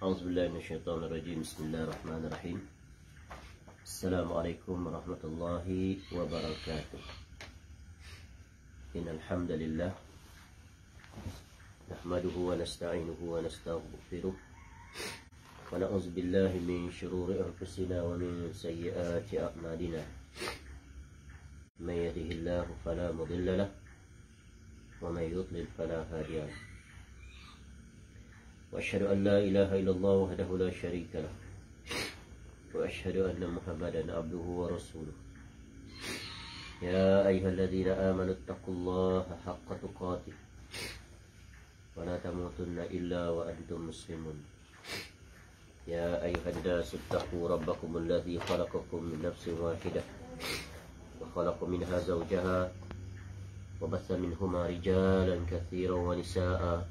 أعوذ بالله من الشيطان الرجيم. بسم الله الرحمن الرحيم. السلام عليكم ورحمة الله وبركاته. إن الحمد لله نحمده ونستعينه ونستغفره ونعوذ بالله من شرور أنفسنا ومن سيئات أعمالنا. من يهده الله فلا مضل له ومن يضلل فلا هادي له. وأشهد أن لا إله إلا الله وحده لا شريك له وأشهد أن محمدا عبده ورسوله. يا أيها الذين آمنوا اتقوا الله حق تقاته ولا تموتن إلا وأنتم مسلمون. يا أيها الناس اتقوا ربكم الذي خلقكم من نفس واحدة وخلق منها زوجها وبث منهما رجالا كثيرا ونساء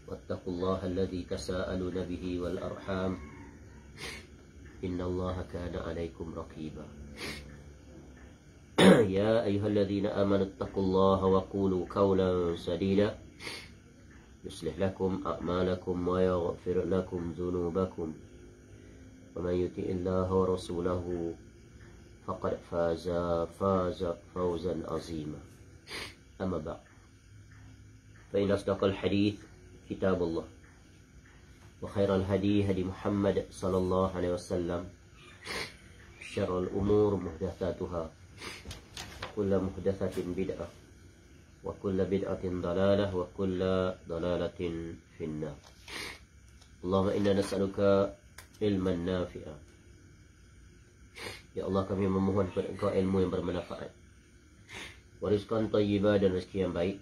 واتقوا الله الذي تساءلون به والأرحام إن الله كان عليكم رقيبا. يا أيها الذين آمنوا اتقوا الله وقولوا قولا سديدا يصلح لكم أعمالكم ويغفر لكم ذنوبكم ومن يطع الله ورسوله فقد فاز فوزا عظيما. أما بعد فإن أصدق الحديث كتاب الله وخير الهدي هدي محمد صلى الله عليه وسلم. شر الأمور محدثاتها كل محدثة بدعة وكل بدعة ضلالة وكل ضلالة في النار. اللهم إنا نسألك علما نافعا. Ya Allah, kami memohon kepada Engkau ilmu yang bermanfaat, warizqan thayyibah dan rezeki yang baik,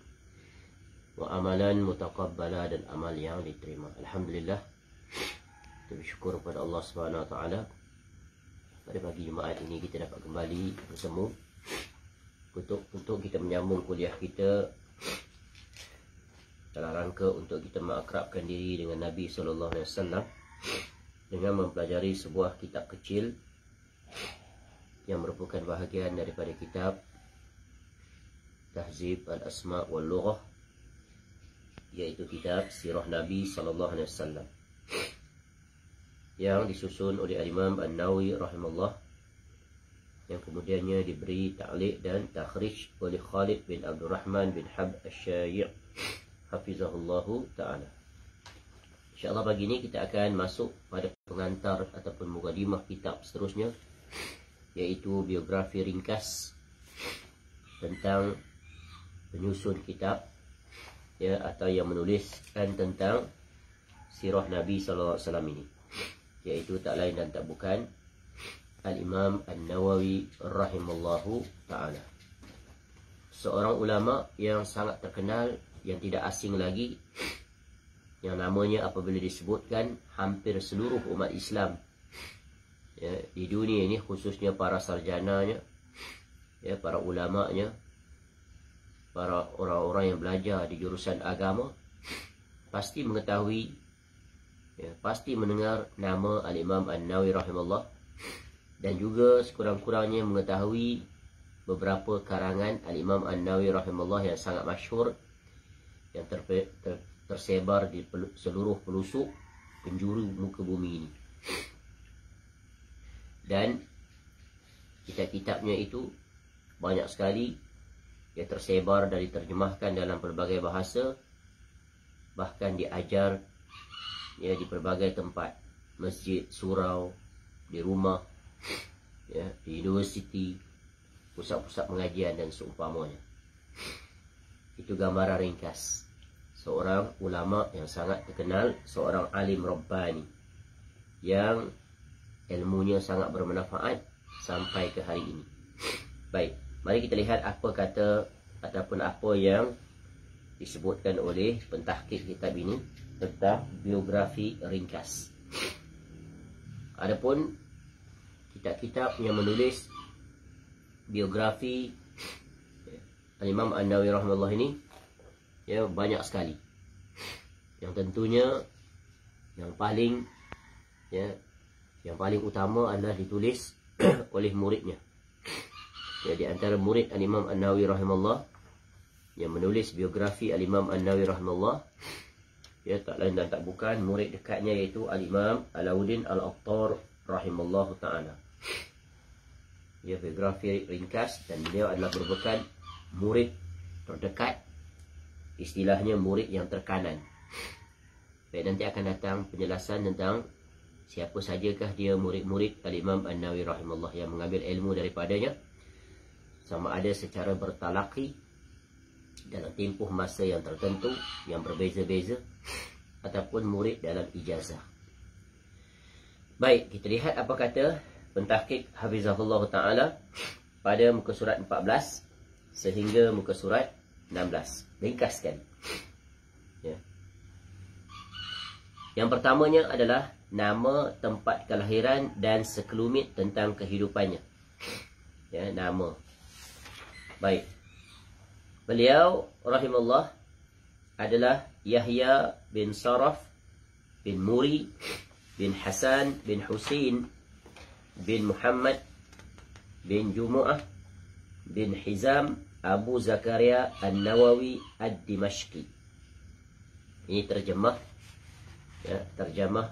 wa amalan mutaqabbala dan amal yang diterima. Alhamdulillah, kita bersyukur kepada Allah Subhanahu wa taala. Pada pagi Jumaat ini kita dapat kembali bertemu untuk kita menyambung kuliah kita dalam rangka untuk kita mengakrabkan diri dengan Nabi sallallahu alaihi wasallam dengan mempelajari sebuah kitab kecil yang merupakan bahagian daripada kitab Tahzib al-Asma' wal Lughah, yaitu kitab Sirah Nabi sallallahu alaihi wasallam yang disusun oleh Imam An-Nawawi rahimahullah, yang kemudiannya diberi ta'liq dan takhrij oleh Khalid bin Abdul Rahman bin Hab Asy-Syai' hafizahullahu ta'ala. InsyaAllah pagi ini kita akan masuk pada pengantar ataupun mukadimah kitab seterusnya, yaitu biografi ringkas tentang penyusun kitab, ya, atau yang menuliskan tentang sirah Nabi sallallahu alaihi wasallam ini, yaitu tak lain dan tak bukan Al-Imam An-Nawawi rahimallahu ta'ala, seorang ulama yang sangat terkenal, yang tidak asing lagi, yang namanya apabila disebutkan hampir seluruh umat Islam, ya, di dunia ini, khususnya para sarjananya, ya, para ulamanya, para orang-orang yang belajar di jurusan agama, pasti mengetahui, ya, pasti mendengar nama Al-Imam An-Nawawi rahimahullah, dan juga sekurang-kurangnya mengetahui beberapa karangan Al-Imam An-Nawawi rahimahullah yang sangat masyhur, yang tersebar di seluruh pelosok penjuru muka bumi ini. Dan kitab-kitabnya itu banyak sekali, ia tersebar dan diterjemahkan dalam pelbagai bahasa, bahkan diajar, ya, di pelbagai tempat, masjid, surau, di rumah, ya, di universiti, pusat-pusat pengajian dan seumpamanya. Itu gambaran ringkas seorang ulama yang sangat terkenal, seorang alim rabbani yang ilmunya sangat bermanfaat sampai ke hari ini. Baik, mari kita lihat apa kata ataupun apa yang disebutkan oleh pentahqiq kitab ini tentang biografi ringkas. Adapun kitab-kitab yang menulis biografi Imam An-Nawawi rahimahullah ini, ya, banyak sekali. Yang tentunya yang paling utama adalah ditulis oleh muridnya. Ya, di antara murid Al-Imam An-Nawawi rahimahullah yang menulis biografi Al-Imam An-Nawawi rahimahullah Ya, tak lain dan tak bukan murid dekatnya iaitu Al-Imam Alauddin Al-Attar rahimallahu ta'ala. Ya, biografi ringkas dan beliau adalah merupakan murid terdekat, istilahnya murid yang terkanan. Baik, nanti akan datang penjelasan tentang siapa sajakah dia murid-murid Al-Imam An-Nawawi rahimahullah yang mengambil ilmu daripadanya, sama ada secara bertalaqi dalam tempoh masa yang tertentu yang berbeza-beza, ataupun murid dalam ijazah. Baik, kita lihat apa kata pentahqiq hafizahullah ta'ala pada muka surat 14 sehingga muka surat 16. Ringkaskan. Ya. Yang pertamanya adalah nama, tempat kelahiran dan sekelumit tentang kehidupannya. Ya, nama. Baik. Beliau rahimahullah adalah Yahya bin Saraf bin Muri bin Hasan bin Husain bin Muhammad bin Jumu'ah bin Hizam Abu Zakaria An-Nawawi Ad-Dimashqi. Ini terjemah, ya, terjemah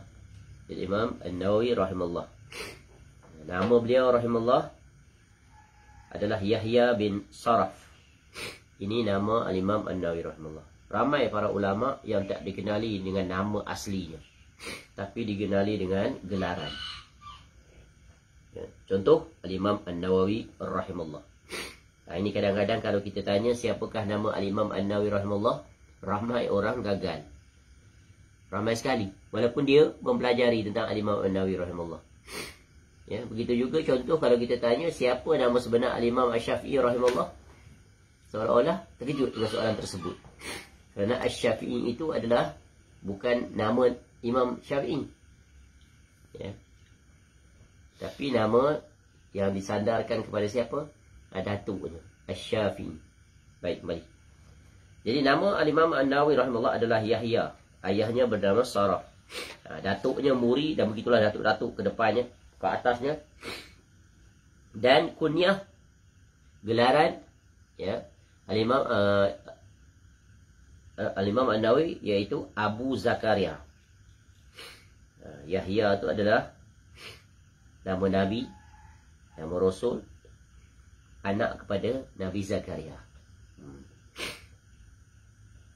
Imam An-Nawawi rahimahullah. Nama beliau rahimahullah adalah Yahya bin Saraf. Ini nama Al-Imam An-Nawawi rahimahullah. Ramai para ulama yang tak dikenali dengan nama aslinya, tapi dikenali dengan gelaran. Ya, contoh Al-Imam An-Nawawi rahimahullah. Nah, ini kadang-kadang kalau kita tanya siapakah nama Al-Imam An-Nawawi rahimahullah, ramai orang gagal. Ramai sekali, walaupun dia mempelajari tentang Al-Imam An-Nawawi rahimahullah. Ya, begitu juga contoh kalau kita tanya siapa nama sebenar Al-Imam Asy-Syafi'i rahimahullah, seolah-olah terkejut dengan soalan tersebut. Kerana Asy-Syafi'i itu adalah bukan nama Imam Syafi'i. Ya. Tapi nama yang disandarkan kepada siapa? Datuknya, Asy-Syafi'i. Baik, kembali. Jadi nama Al-Imam An-Nawawi rahimahullah adalah Yahya. Ayahnya bernama Saraf. Datuknya Muri, dan begitulah datuk-datuk ke depannya, ke atasnya. Dan kunyah, gelaran, ya, Al-Imam An-Nawawi iaitu Abu Zakaria. Yahya itu adalah nama Nabi, nama Rasul, anak kepada Nabi Zakaria.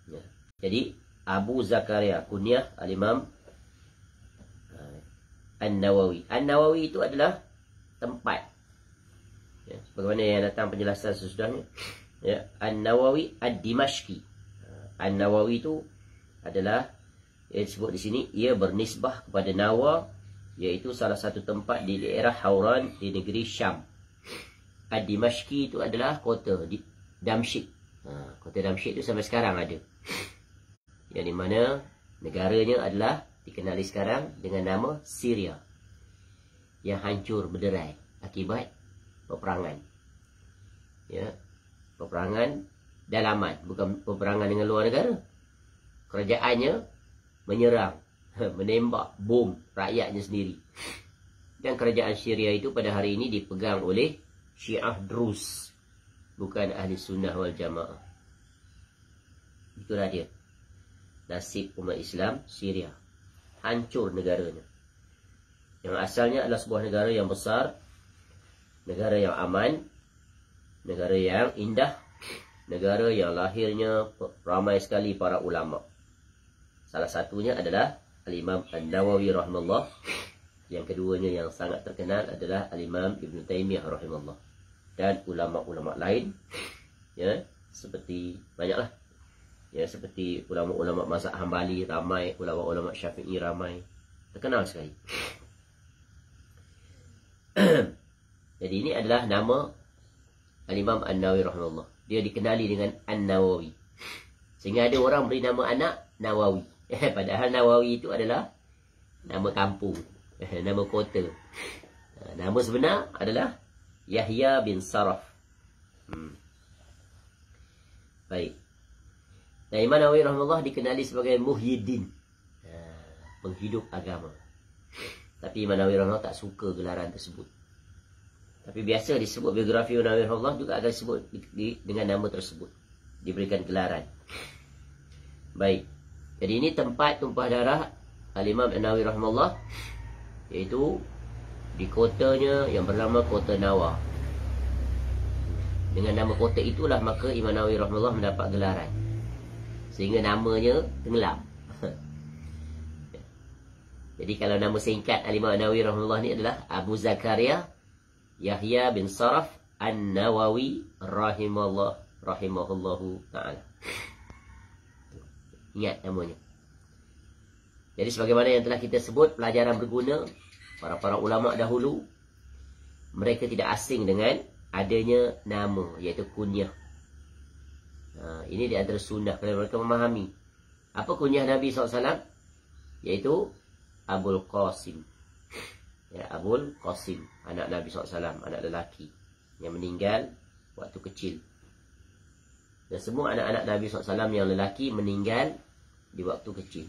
Ya. Jadi Abu Zakaria, kunyah Al-Imam An-Nawawi. An-Nawawi itu adalah tempat. Ya, sebagaimana yang datang penjelasan sesudahnya. Ya, An-Nawawi Ad-Dimashqi. An-Nawawi itu adalah, yang disebut di sini, ia bernisbah kepada Nawa, iaitu salah satu tempat di daerah Hauran di negeri Syam. Ad-Dimashqi itu adalah kota di Damsyik. Kota Damsyik itu sampai sekarang ada. Yang di mana negaranya adalah dikenali sekarang dengan nama Syria, yang hancur berderai akibat peperangan. Ya, peperangan dalaman, bukan peperangan dengan luar negara. Kerajaannya menyerang, menembak bom rakyatnya sendiri. Dan kerajaan Syria itu pada hari ini dipegang oleh Syiah Drus, bukan Ahli Sunnah wal Jamaah. Itulah dia nasib umat Islam Syria. Hancur negaranya, yang asalnya adalah sebuah negara yang besar, negara yang aman, negara yang indah, negara yang lahirnya ramai sekali para ulama. Salah satunya adalah Al-Imam An-Nawawi rahimahullah. Yang keduanya yang sangat terkenal adalah Al-Imam Ibn Taymiyah rahimahullah. Dan ulama-ulama lain, ya, seperti banyaklah. Ya, seperti ulama-ulama mazhab Hambali ramai, ulama-ulama Syafi'i ramai. Terkenal sekali. Jadi ini adalah nama Al-Imam An-Nawawi rahimahullah. Dia dikenali dengan An-Nawawi. Sehingga ada orang beri nama anak Nawawi. Padahal Nawawi itu adalah nama kampung, nama kota. Nama sebenar adalah Yahya bin Saraf. Baik. Dan Imam Nawawi rahimahullah dikenali sebagai Muhyiddin, penghidup agama. Tapi Imam Nawawi rahimahullah tak suka gelaran tersebut. Tapi biasa disebut biografi Imam Nawawi rahimahullah juga akan disebut dengan nama tersebut, diberikan gelaran. Baik. Jadi ini tempat tumpah darah Al-Imam An-Nawawi rahimahullah, iaitu di kotanya yang bernama Kota Nawa. Dengan nama kota itulah maka Imam Nawawi rahimahullah mendapat gelaran, sehingga namanya tenggelam. Jadi kalau nama singkat Al-Imam An-Nawawi rahimahullah ni adalah Abu Zakaria Yahya bin Saraf An-Nawawi rahimahullahu ta'ala. Ingat namanya. Jadi sebagaimana yang telah kita sebut, pelajaran berguna, para ulama dahulu mereka tidak asing dengan adanya nama, iaitu kunyah. Ini di antara sunnah kalau mereka memahami. Apa kunyah Nabi SAW? Iaitu Abul Qasim. Ya, Abul Qasim, anak Nabi SAW, anak lelaki yang meninggal waktu kecil. Dan semua anak-anak Nabi SAW yang lelaki meninggal di waktu kecil.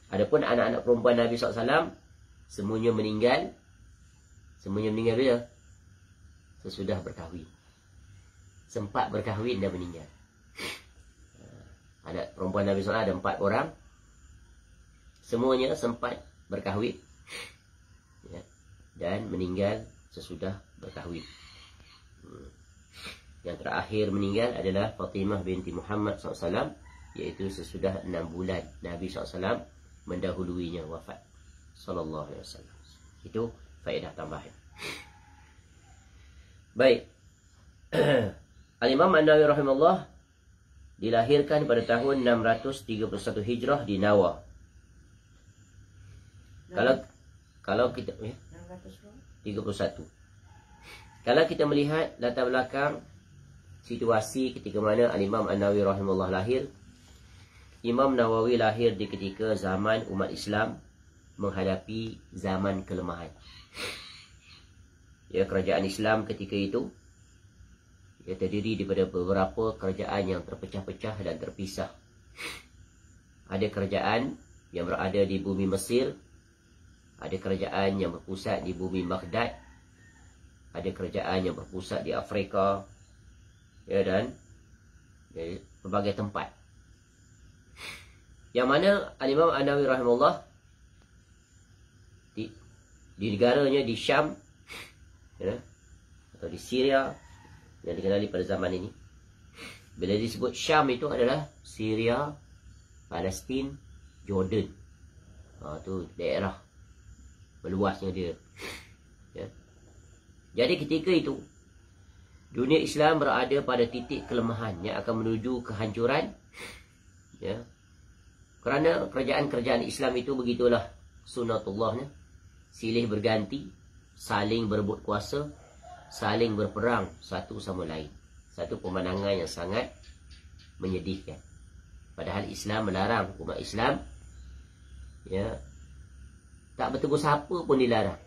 Adapun anak-anak perempuan Nabi SAW, semuanya meninggal. Semuanya meninggal bila? Sesudah berkahwin. Sempat berkahwin dan meninggal. Anak perempuan Nabi SAW ada 4 orang. Semuanya sempat berkahwin, ya, dan meninggal sesudah berkahwin. Yang terakhir meninggal adalah Fatimah binti Muhammad SAW, iaitu sesudah 6 bulan Nabi SAW mendahuluinya wafat sallallahu alaihi wasallam. Itu faedah tambahan. Baik. Al-Imam An-Nawawi rahimahullah dilahirkan pada tahun 631 Hijrah di Nawa. Kalau kita 31. Kalau kita melihat latar belakang situasi ketika mana Al-Imam An-Nawawi rahimahullah lahir, Imam Nawawi lahir di ketika zaman umat Islam menghadapi zaman kelemahan. Ya, kerajaan Islam ketika itu ia terdiri daripada beberapa kerajaan yang terpecah-pecah dan terpisah. Ada kerajaan yang berada di bumi Mesir, ada kerajaan yang berpusat di bumi Baghdad, ada kerajaan yang berpusat di Afrika, ya, dan berbagai tempat. Yang mana Al-Imam An-Nawawi rahimahullah di negaranya di Syam, ya, atau di Syria yang dikenali pada zaman ini. Bila disebut Syam itu adalah Syria, Palestin, Jordan. Itu daerah meluasnya dia. Ya. Jadi ketika itu dunia Islam berada pada titik kelemahan yang akan menuju kehancuran. Ya. Kerana kerajaan-kerajaan Islam itu begitulah sunnatullahnya, silih berganti, saling berebut kuasa, saling berperang satu sama lain. Satu pemandangan yang sangat menyedihkan. Padahal Islam melarang umat Islam, ya, tak bertegur sapa pun dilarang.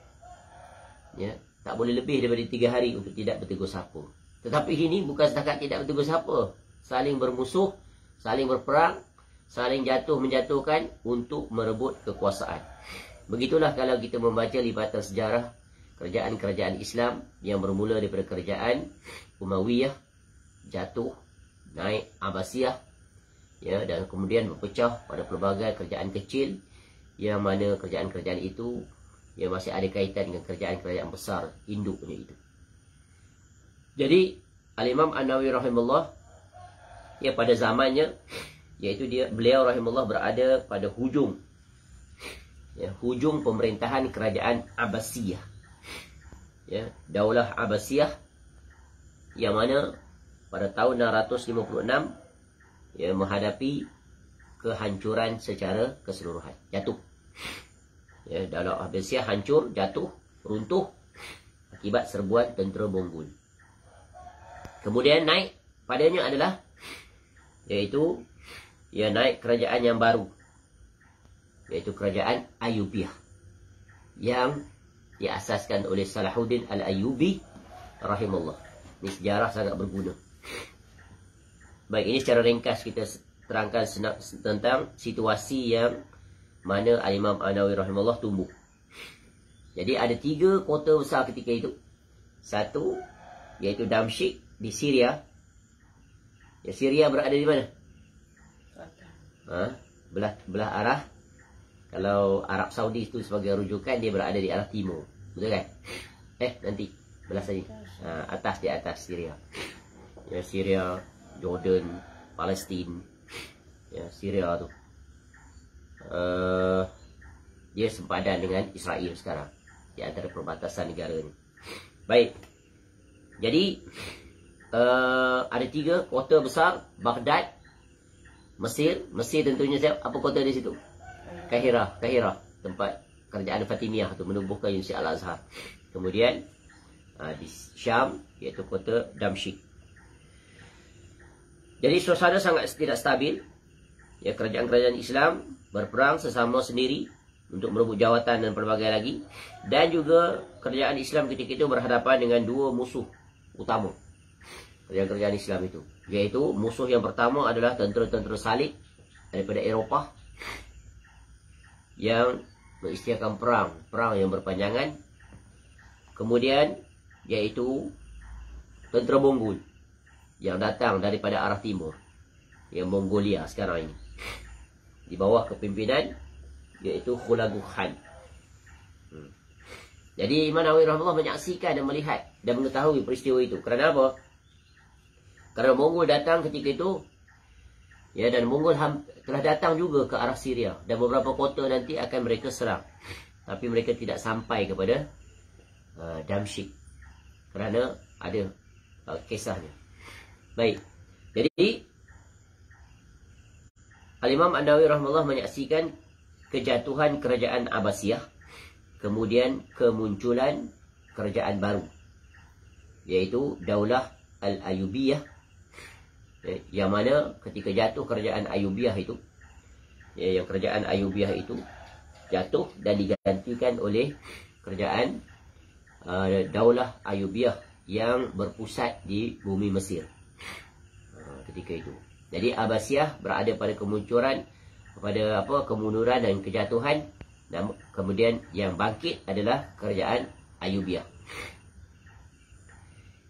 Ya, tak boleh lebih daripada 3 hari untuk tidak bertegur sapa. Tetapi ini bukan setakat tidak bertegur sapa, saling bermusuh, saling berperang, saling jatuh-menjatuhkan untuk merebut kekuasaan. Begitulah kalau kita membaca lipatan sejarah kerajaan-kerajaan Islam yang bermula daripada kerajaan Umayyah, jatuh, naik Abbasiyah, ya, dan kemudian berpecah pada pelbagai kerajaan kecil, yang mana kerajaan-kerajaan itu yang masih ada kaitan dengan kerajaan-kerajaan besar induknya itu. Jadi Al-Imam An-Nawawi rahimahullah, ya, pada zamannya, iaitu beliau rahimahullah berada pada hujung, ya, hujung pemerintahan kerajaan Abbasiyah, ya, Daulah Abbasiyah, yang mana pada tahun 656 ya, menghadapi kehancuran secara keseluruhan, jatuh. Ya, Daulah Abbasiyah hancur, jatuh, runtuh akibat serbuan tentera Mongol. Kemudian naik padanya adalah, iaitu, ya, naik kerajaan yang baru, iaitu kerajaan Ayyubiyah, yang diasaskan oleh Salahuddin Al-Ayyubi rahimahullah. Ini sejarah sangat berguna. Baik, ini secara ringkas kita terangkan tentang situasi yang mana Al-Imam An-Nawawi rahimahullah tumbuh. Jadi ada 3 kota besar ketika itu. Satu, iaitu Damsyik di Syria. Ya, Syria berada di mana? belah arah. Kalau Arab Saudi itu sebagai rujukan, dia berada di arah timur. Betul kan? Nanti belah sini. Atas, di atas Syria. Ya, Syria, Jordan, Palestin. Ya, Syria tu. Dia sempadan dengan Israel sekarang. Di antara perbatasan negara ni. Baik. Jadi, ada 3 kota besar. Baghdad, Mesir. Mesir tentunya siapa? Apa kota di situ? Kahirah. Tempat kerajaan Fatimiyah tu menubuhkan Universiti Al-Azhar. Kemudian di Syam, iaitu kota Damsyik. Jadi suasana sangat tidak stabil. Ya, kerajaan-kerajaan Islam berperang sesama sendiri untuk merebut jawatan dan pelbagai lagi. Dan juga kerajaan Islam ketika itu berhadapan dengan 2 musuh utama kerajaan-kerajaan Islam itu. Iaitu musuh yang pertama adalah tentera-tentera salib daripada Eropah yang mengisytiharkan perang yang berpanjangan. Kemudian iaitu tentera Mongol yang datang daripada arah timur, yang Mongolia sekarang ini, di bawah kepimpinan iaitu Hulagu Khan. Jadi Imam Nawawi rahimahullah menyaksikan dan melihat dan mengetahui peristiwa itu. Kerana apa? Kerana Mongol datang ketika itu, ya, dan Mongol telah datang juga ke arah Syria, dan beberapa kota nanti akan mereka serang. Tapi mereka tidak sampai kepada Damsyik kerana ada kisahnya. Baik. Jadi Al-Imam An-Nawawi rahimahullah menyaksikan kejatuhan kerajaan Abbasiyah, kemudian kemunculan kerajaan baru, iaitu Daulah Al-Ayyubiyah. Yang mana ketika jatuh kerajaan Ayyubiyah itu, yang kerajaan Ayyubiyah itu jatuh dan digantikan oleh kerajaan Daulah Ayyubiyah yang berpusat di bumi Mesir ketika itu. Jadi Abbasiyah berada pada kemunculan, pada kemunduran dan kejatuhan. Kemudian yang bangkit adalah kerajaan Ayyubiyah.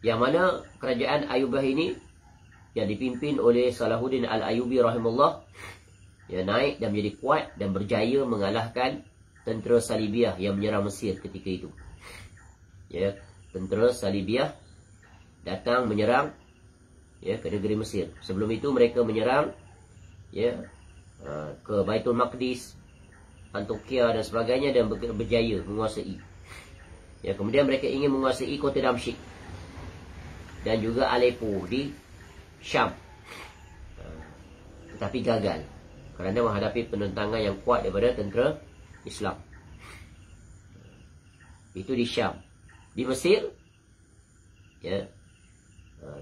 Yang mana kerajaan Ayyubiyah ini yang dipimpin oleh Salahuddin Al-Ayyubi rahimahullah, yang naik dan menjadi kuat dan berjaya mengalahkan tentera Salibiyah yang menyerang Mesir ketika itu. Ya, tentera Salibiyah datang menyerang, ya, ke negeri Mesir. Sebelum itu mereka menyerang, ya, ke Baitul Maqdis, Antokia dan sebagainya, dan berjaya menguasai. Ya, kemudian mereka ingin menguasai kota Damsyik dan juga Aleppo di Syam. Tetapi gagal kerana menghadapi penentangan yang kuat daripada tentera Islam. Itu di Syam. Di Mesir, ya,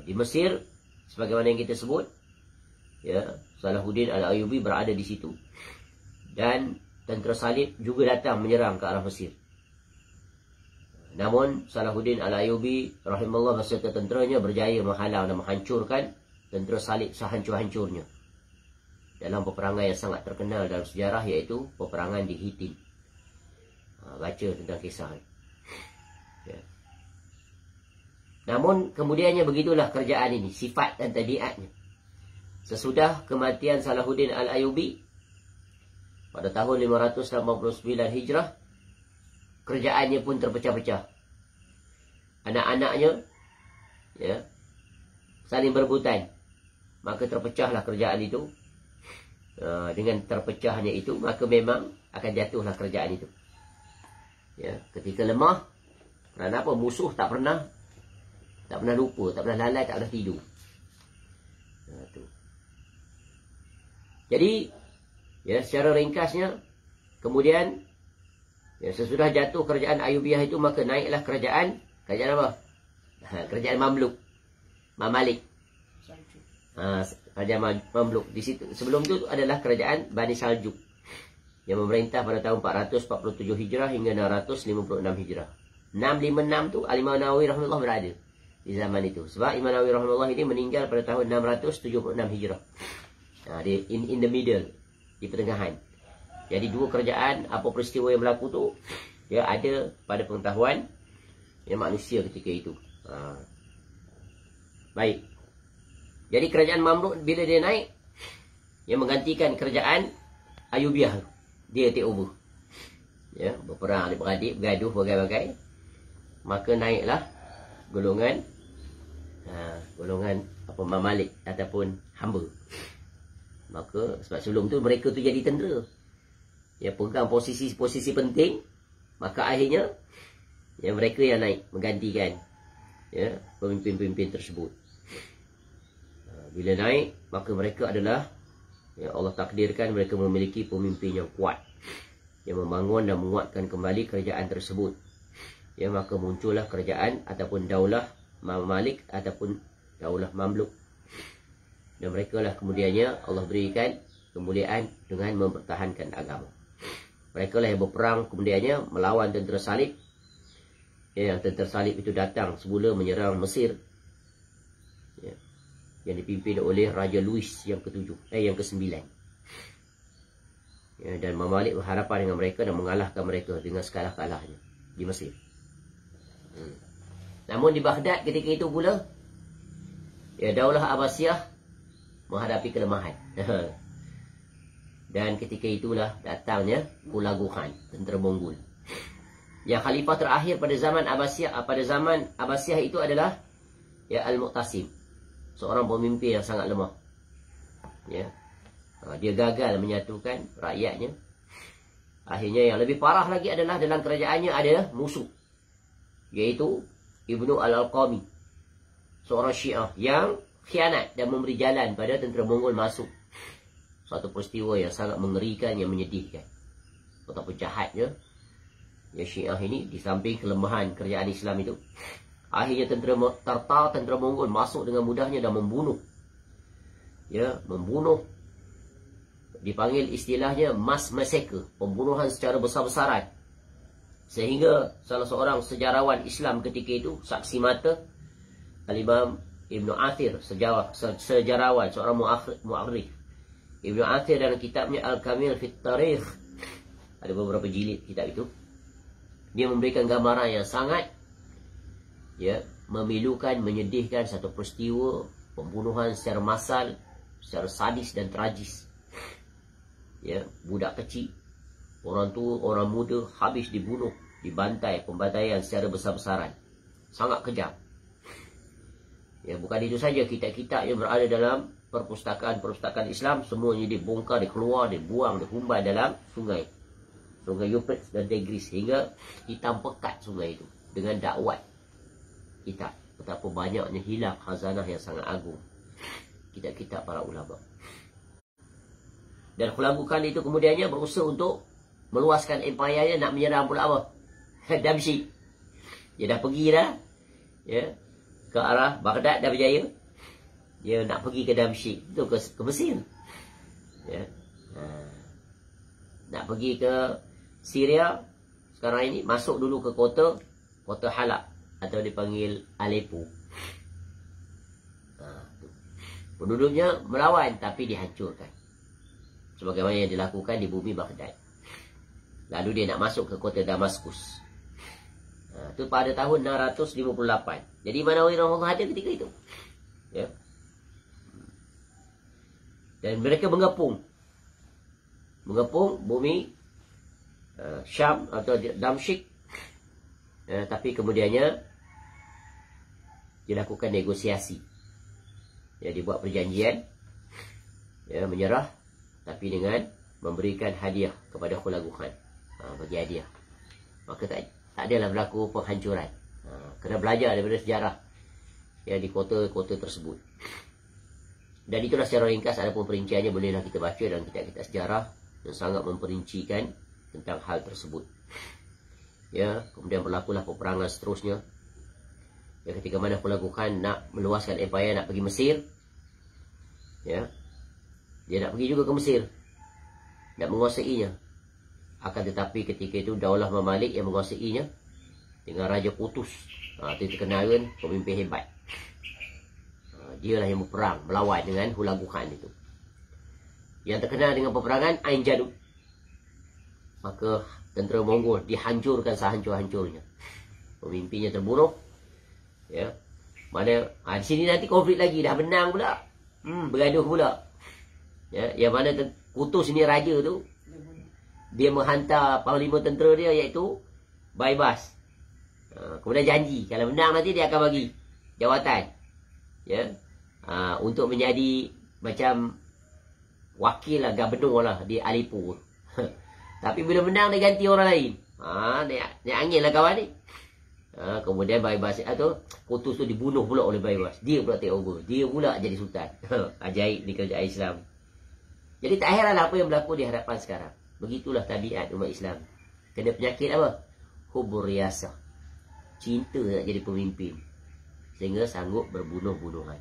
di Mesir sebagaimana yang kita sebut, ya, Salahuddin Al-Ayyubi berada di situ, dan tentera salib juga datang menyerang ke arah Mesir. Namun Salahuddin Al-Ayyubi rahimahullah beserta tenteranya berjaya menghalau dan menghancurkan tentera salib sehancur-hancurnya dalam peperangan yang sangat terkenal dalam sejarah, iaitu peperangan di Hittin. Baca tentang kisah. Ya. Namun kemudiannya begitulah kerajaan ini, sifat dan tabiatnya. Sesudah kematian Salahuddin Al-Ayyubi pada tahun 589 Hijrah, kerajaannya pun terpecah-pecah. Anak-anaknya, ya, saling berebutan. Maka terpecahlah kerajaan itu. Dengan terpecahnya itu, maka memang akan jatuhlah kerajaan itu. Ya, ketika lemah, kerana apa? Musuh tak pernah lupa, tak pernah lalai, tak pernah tidur. Jadi, ya, secara ringkasnya, kemudian, ya, sesudah jatuh kerajaan Ayyubiyah itu, maka naiklah kerajaan apa? Kerajaan Mamluk, Mamalik. Kerajaan Mamluk. Di situ sebelum itu adalah kerajaan Bani Saljuk yang memerintah pada tahun 447 Hijrah hingga 656 Hijrah. 656 tu Imam Nawawi rahimahullah berada di zaman itu. Sebab Imam Nawawi rahimahullah ini meninggal pada tahun 676 Hijrah. In the middle, di pertengahan. Jadi dua kerajaan, apa peristiwa yang berlaku tu, ya, ada pada pengetahuan ya, manusia ketika itu. Baik. Jadi kerajaan Mamluk bila dia naik, yang menggantikan kerajaan Ayubiah. Dia take over. Ya, berperang adik-beradik, bergaduh, bagai-bagai. Maka naiklah golongan Mamalik ataupun hamba. Maka sebab sebelum tu mereka tu jadi tentera. Ya, pegang posisi-posisi penting. Maka akhirnya ya, mereka yang naik menggantikan ya, pemimpin-pemimpin tersebut. Bila naik, maka mereka adalah ya, Allah takdirkan mereka memiliki pemimpin yang kuat yang membangun dan menguatkan kembali kerajaan tersebut. Ya, maka muncullah kerajaan ataupun daulah Mamalik ataupun daulah Mamluk. Dan mereka lah kemudiannya Allah berikan kemuliaan dengan mempertahankan agama. Mereka lah yang berperang kemudiannya melawan tentera salib. Ya, yang tentera salib itu datang semula menyerang Mesir. Ya, yang dipimpin oleh Raja Louis yang ke-9. Ya, dan Mamalik berhadapan dengan mereka dan mengalahkan mereka dengan sekalah-kalahnya di Mesir. Namun di Baghdad ketika itu pula, ya, Daulah Abbasiyah menghadapi kelemahan. Dan ketika itulah datangnya Hulagu Khan, tentera Mongol. Yang khalifah terakhir pada zaman Abbasiyah itu adalah ya, Al-Mu'tasim, seorang pemimpin yang sangat lemah. Ya. Dia gagal menyatukan rakyatnya. Akhirnya yang lebih parah lagi adalah dalam kerajaannya ada musuh, yaitu Ibnu Al-Alqami, seorang Syiah yang khianat dan memberi jalan pada tentera Mongol masuk. Suatu peristiwa yang sangat mengerikan, yang menyedihkan. Betapa jahatnya ya, Syiah ini di samping kelemahan kerajaan Islam itu. Akhirnya tentera Mongol masuk dengan mudahnya dan membunuh. Ya, membunuh. Dipanggil istilahnya mass massacre, pembunuhan secara besar-besaran. Sehingga salah seorang sejarawan Islam ketika itu, saksi mata, Al-Imam Ibnu Athir, sejarawan, seorang mu'arrikh. Ibnu Athir dalam kitabnya Al-Kamil Fit Tarikh, ada beberapa jilid kitab itu, dia memberikan gambaran yang sangat ya, memilukan, menyedihkan satu peristiwa pembunuhan secara massal, secara sadis dan tragis. Ya, budak kecil, orang tua, orang muda habis dibunuh, dibantai, pembantaian secara besar-besaran. Sangat kejam. Ya, bukan itu saja, kitab-kitab yang berada dalam perpustakaan Islam semuanya dibongkar, dikeluar, dibuang, dihumbai dalam sungai Euphrates dan Tigris, sehingga hitam pekat sungai itu dengan dakwat kitab. Betapa banyaknya hilang khazanah yang sangat agung, kitab-kitab para ulama. Dan Hulagu Khan itu kemudiannya berusaha untuk meluaskan empayanya, nak menyerang pula apa? Damsyik. Dia dah pergi dah, ya, ke arah Baghdad dah berjaya. Dia nak pergi ke Damsyik, itu ke Mesir. Ya. Nak pergi ke Syria sekarang ini, masuk dulu ke kota Halab atau dipanggil Aleppo. Penduduknya melawan tapi dihancurkan, sebagaimana yang dilakukan di bumi Baghdad. Lalu dia nak masuk ke kota Damaskus. Itu pada tahun 658. Jadi mana Allah ada ketika itu. Ya. Dan mereka mengepung bumi Syam atau Damsyik. Tapi kemudiannya dilakukan negosiasi. Ya, dibuat perjanjian. Ya, menyerah, tapi dengan memberikan hadiah kepada Hulagu Khan. Bagi hadiah. Maka tak adalah berlaku penghancuran. Kena belajar daripada sejarah ya, di kota-kota tersebut. Dan itulah secara ringkas, ada pun perinciannya bolehlah kita baca dalam kitab-kitab sejarah yang sangat memperincikan tentang hal tersebut. Ya, kemudian berlakulah peperangan seterusnya. Ya, ketika mana Hulagu Khan nak meluaskan empayar, nak pergi Mesir. Ya. Dia nak pergi juga ke Mesir, nak menguasainya. Akan tetapi ketika itu Daulah Mamalik yang menguasainya dengan Raja Qutus. Itu terkenal kan, pemimpin hebat. Dialah yang berperang, melawan dengan Hulagu Khan itu. Yang terkenal dengan peperangan Ain Jalut. Maka tentera Mongol dihancurkan sehancur-hancurnya. Pemimpinnya terbunuh. Ya. Mana di sini nanti konflik lagi, dah menang pula. Bergaduh pula. Ya, yang mana Qutus ini raja tu, dia menghantar panglima tentera dia, iaitu Baibas. Kemudian janji kalau menang nanti dia akan bagi jawatan, ya, untuk menjadi macam wakil lah, gubernur lah di Alipur. Tapi bila menang dia ganti orang lain. Naik angin lah kawan ni. Kemudian Baibas tu putus tu dibunuh pula oleh Baibas. Dia pula take over. Dia pula jadi sultan. Ajaib di kerajaan Islam. Jadi tak heranlah apa yang berlaku di hadapan sekarang. Begitulah tabiat umat Islam. Kena penyakit apa? Hubur riyasah. Cinta nak jadi pemimpin. Sehingga sanggup berbunuh-bunuhan.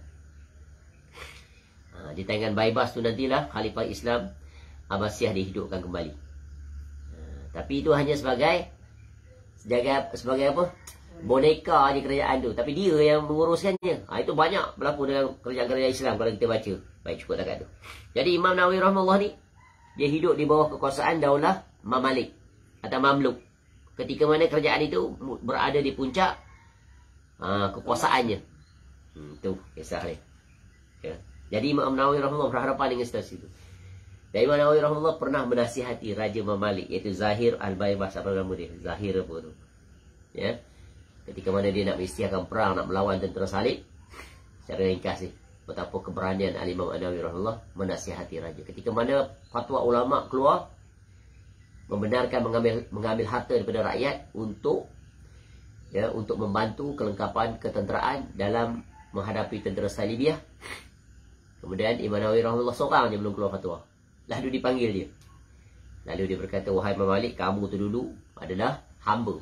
Di tangan Baibas tu nantilah Khalifah Islam Abbasiyah dihidupkan kembali. Tapi itu hanya sebagai apa? Boneka je kerajaan tu. Tapi dia yang menguruskannya. Itu banyak berlaku dalam kerajaan-kerajaan Islam kalau kita baca. Baik, cukup takat tu. Jadi Imam Nawawi rahimahullah ni, dia hidup di bawah kekuasaan daulah Mamalik atau Mamluk. Ketika mana kerajaan itu berada di puncak kekuasaannya. Itu kisah ni. Ya. Jadi Imam Nawawi rahimahullah berhadapan dengan situasi itu. Dan Imam Nawawi rahimahullah pernah menasihati Raja Mamalik, iaitu Zahir Al-Baibas, apa nama dia? Zahir apa tu? Ya. Ketika mana dia nak mengisytiharkan perang, nak melawan tentera salib, secara ringkas ni, betapa keberanian Al-Imam Nawawi rahimahullah menasihati raja. Ketika mana fatwa ulama keluar membenarkan mengambil harta daripada rakyat untuk membantu kelengkapan ketenteraan dalam menghadapi tentera Salibiyah. Kemudian Imam Nawawi rahimahullah seorang je belum keluar fatwa. Lalu dipanggil dia. Lalu dia berkata, wahai Imam Malik, kamu tu dulu adalah hamba.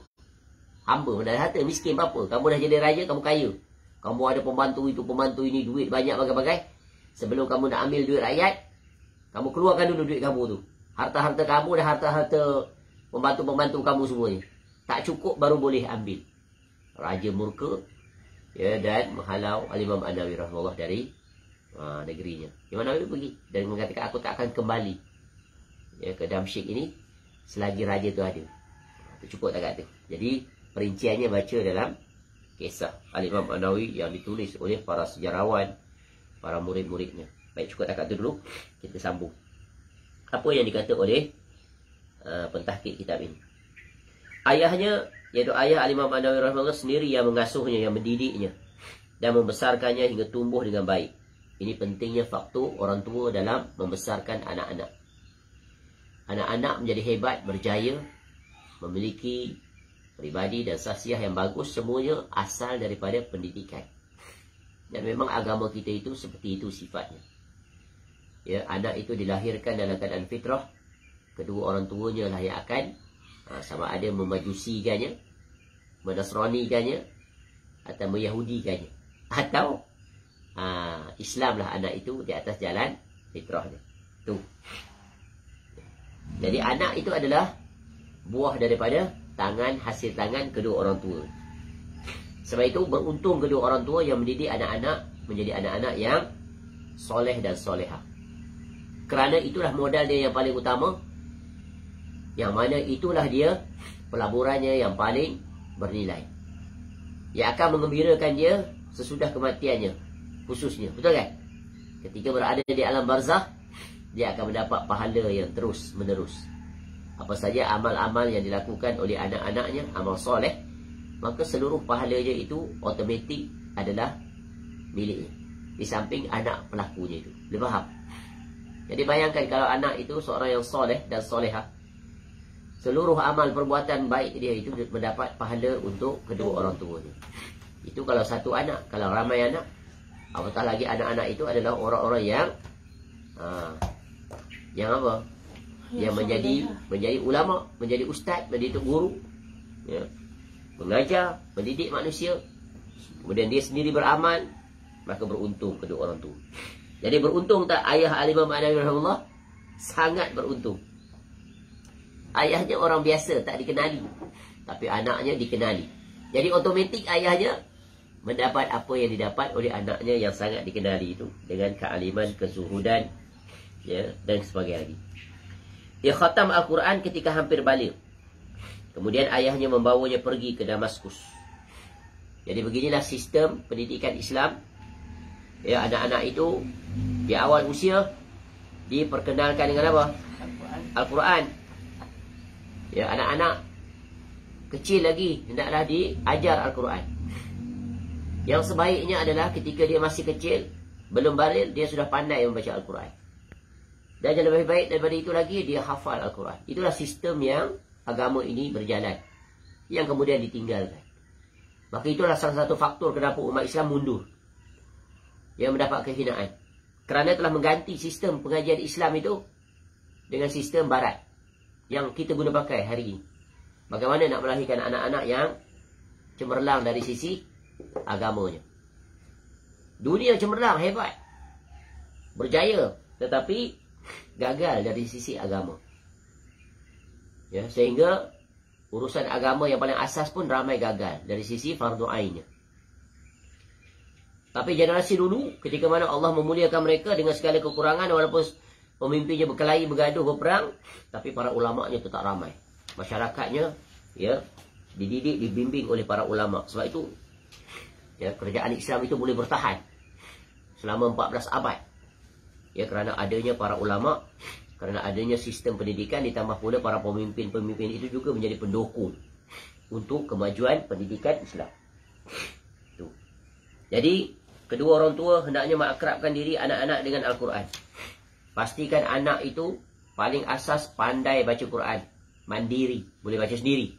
Hamba mana ada harta, miskin apa? Kamu dah jadi raja, kamu kaya. Kamu ada pembantu itu, pembantu ini, duit banyak bagai-bagai. Sebelum kamu nak ambil duit rakyat, kamu keluarkan dulu duit kamu tu. Harta-harta kamu dan harta-harta pembantu-pembantu kamu semuanya. Tak cukup baru boleh ambil. Raja murka, ya, dan menghalau Al-Imam An-Nawawi rahimahullah dari negerinya. Imam Nawawi pergi dan mengatakan, aku tak akan kembali, ya, ke Damsyik ini selagi raja tu ada. Itu cukup tak kata. Jadi perinciannya baca dalam kisah Al-Imam An-Nawawi yang ditulis oleh para sejarawan, para murid-muridnya. Baik, cukup tak kata dulu. Kita sambung. Apa yang dikata oleh pentahqiq kitab ini. Ayahnya, iaitu ayah Al-Imam An-Nawawi rahimahullah sendiri yang mengasuhnya, yang mendidiknya dan membesarkannya hingga tumbuh dengan baik. Ini pentingnya faktor orang tua dalam membesarkan anak-anak. Anak-anak menjadi hebat, berjaya, memiliki pribadi dan sahsiah yang bagus, semuanya asal daripada pendidikan. Dan memang agama kita itu seperti itu sifatnya. Ya, anak itu dilahirkan dalam keadaan fitrah. Kedua orang tuanya lah yang akan sama ada memajusikannya, menasranikannya, atau meyahudikannya, atau Islamlah anak itu di atas jalan fitrahnya. Tu. Jadi anak itu adalah buah daripada hasil tangan kedua orang tua. Sebab itu beruntung kedua orang tua yang mendidik anak-anak menjadi anak-anak yang soleh dan soleha. Kerana itulah modal dia yang paling utama, yang mana itulah dia pelaburannya yang paling bernilai, yang akan mengembirakan dia sesudah kematiannya khususnya. Betul kan? Ketika berada di alam barzakh, dia akan mendapat pahala yang terus menerus. Apa saja amal-amal yang dilakukan oleh anak-anaknya, amal soleh, maka seluruh pahalanya itu automatik adalah miliknya. Di samping anak pelakunya itu. Boleh faham? Jadi bayangkan kalau anak itu seorang yang soleh dan soleha, seluruh amal perbuatan baik dia itu mendapat pahala untuk kedua orang tuanya. Itu kalau satu anak. Kalau ramai anak, apatah lagi anak-anak itu adalah orang-orang yang apa? Yang menjadi ulama, menjadi ustaz, menjadi guru, ya, mengajar, mendidik manusia. Kemudian dia sendiri beramal, maka beruntung kedua orang tua. Jadi beruntung tak ayah Al-Imam An-Nawawi rahimahullah? Sangat beruntung. Ayahnya orang biasa, tak dikenali, tapi anaknya dikenali. Jadi otomatik ayahnya mendapat apa yang didapat oleh anaknya yang sangat dikenali itu, dengan kealiman, kezuhudan, ya, dan sebagainya. Dia khatam Al-Quran ketika hampir balik. Kemudian ayahnya membawanya pergi ke Damaskus. Jadi beginilah sistem pendidikan Islam. Ya, anak-anak itu di awal usia diperkenalkan dengan apa? Al-Quran. Ya, anak-anak kecil lagi hendaklah diajar Al-Quran. Yang sebaiknya adalah ketika dia masih kecil, belum baligh, dia sudah pandai membaca Al-Quran. Dan yang lebih baik daripada itu lagi, dia hafal Al-Quran. Itulah sistem yang agama ini berjalan, yang kemudian ditinggalkan. Maka itulah salah satu faktor kenapa umat Islam mundur, yang mendapat kehinaan. Kerana telah mengganti sistem pengajian Islam itu dengan sistem barat yang kita guna pakai hari ini. Bagaimana nak melahirkan anak-anak yang cemerlang dari sisi agamanya. Dunia cemerlang, hebat, berjaya, tetapi gagal dari sisi agama. Ya, sehingga urusan agama yang paling asas pun ramai gagal dari sisi fardu ainnya. Tapi generasi dulu, ketika mana Allah memuliakan mereka dengan segala kekurangan, walaupun pemimpinnya berkelahi, bergaduh, berperang, tapi para ulama'nya tetap ramai. Masyarakatnya, ya, dididik, dibimbing oleh para ulama'. Sebab itu, ya, kerajaan Islam itu boleh bertahan selama 14 abad. Ya, kerana adanya para ulama', kerana adanya sistem pendidikan, ditambah pula para pemimpin-pemimpin itu juga menjadi pendukung untuk kemajuan pendidikan Islam. Tuh. Jadi, kedua orang tua hendaknya mengakrabkan diri anak-anak dengan Al-Quran. Pastikan anak itu paling asas pandai baca Quran, mandiri, boleh baca sendiri.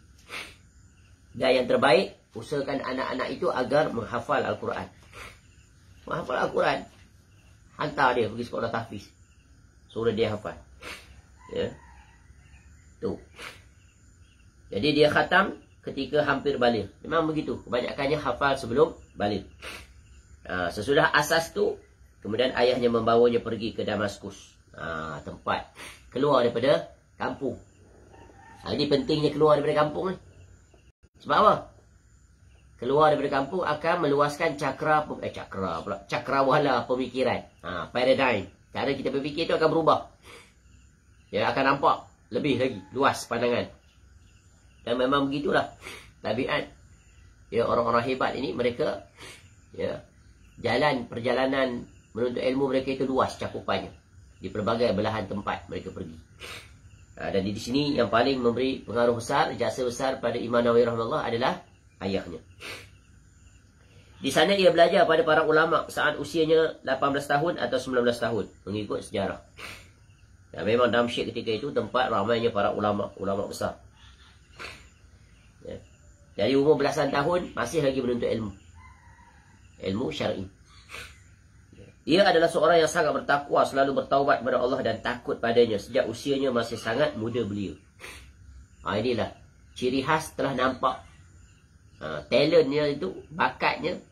Dan yang terbaik, usahakan anak-anak itu agar menghafal Al-Quran. Menghafal Al-Quran, hantar dia pergi sekolah tahfiz, suruh dia hafal. Ya. Tuh. Jadi dia khatam ketika hampir baligh. Memang begitu, kebanyakannya hafal sebelum baligh. Sesudah asas tu, kemudian ayahnya membawanya pergi ke Damaskus, tempat keluar daripada kampung. Ini pentingnya keluar daripada kampung ni. Sebab apa? Keluar daripada kampung akan meluaskan cakrawala pemikiran. Paradigm. Cara kita berfikir itu akan berubah. Ya, akan nampak lebih lagi luas pandangan. Dan memang begitulah tabiat. Ya, orang-orang hebat ini, mereka, ya, perjalanan menuntut ilmu mereka itu luas cakupannya. Di pelbagai belahan tempat mereka pergi. Dan di sini yang paling memberi pengaruh besar, jasa besar pada Imam Nawawi rahimahullah adalah ayahnya. Di sana ia belajar pada para ulama saat usianya 18 tahun atau 19 tahun, mengikut sejarah. Dan memang Damsyik ketika itu tempat ramainya para ulama besar. Ya. Dari umur belasan tahun masih lagi menuntut ilmu syar'i. Ia adalah seorang yang sangat bertakwa, selalu bertaubat kepada Allah dan takut padanya sejak usianya masih sangat muda beliau. Inilah ciri khas telah nampak talentnya itu, bakatnya,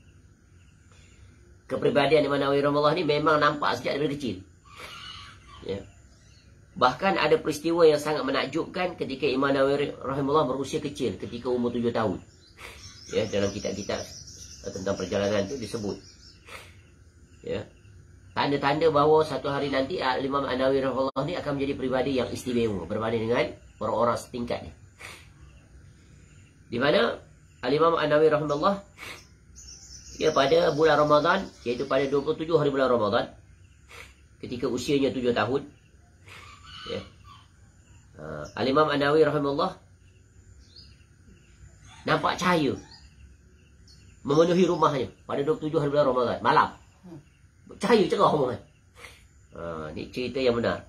kepribadian Imam Nawawi rahimahullah ni memang nampak sejak dari kecil. Ya. Bahkan ada peristiwa yang sangat menakjubkan ketika Imam Nawawi rahimahullah berusia kecil, ketika umur 7 tahun. Ya, dalam kitab-kitab tentang perjalanan itu disebut. Ya. Tanda-tanda bahawa satu hari nanti Imam Nawawi rahimahullah ni akan menjadi pribadi yang istimewa berbanding dengan orang-orang setingkatnya. Di mana Al-Imam Nawawi rahimahullah, ya, pada bulan Ramadan, iaitu pada 27 hari bulan Ramadan, ketika usianya 7 tahun, ya, Al-Imam Nawawi rahimahullah nampak cahaya memenuhi rumahnya pada 27 hari bulan Ramadan malam. Cahaya cerah kan. Ni cerita yang benar.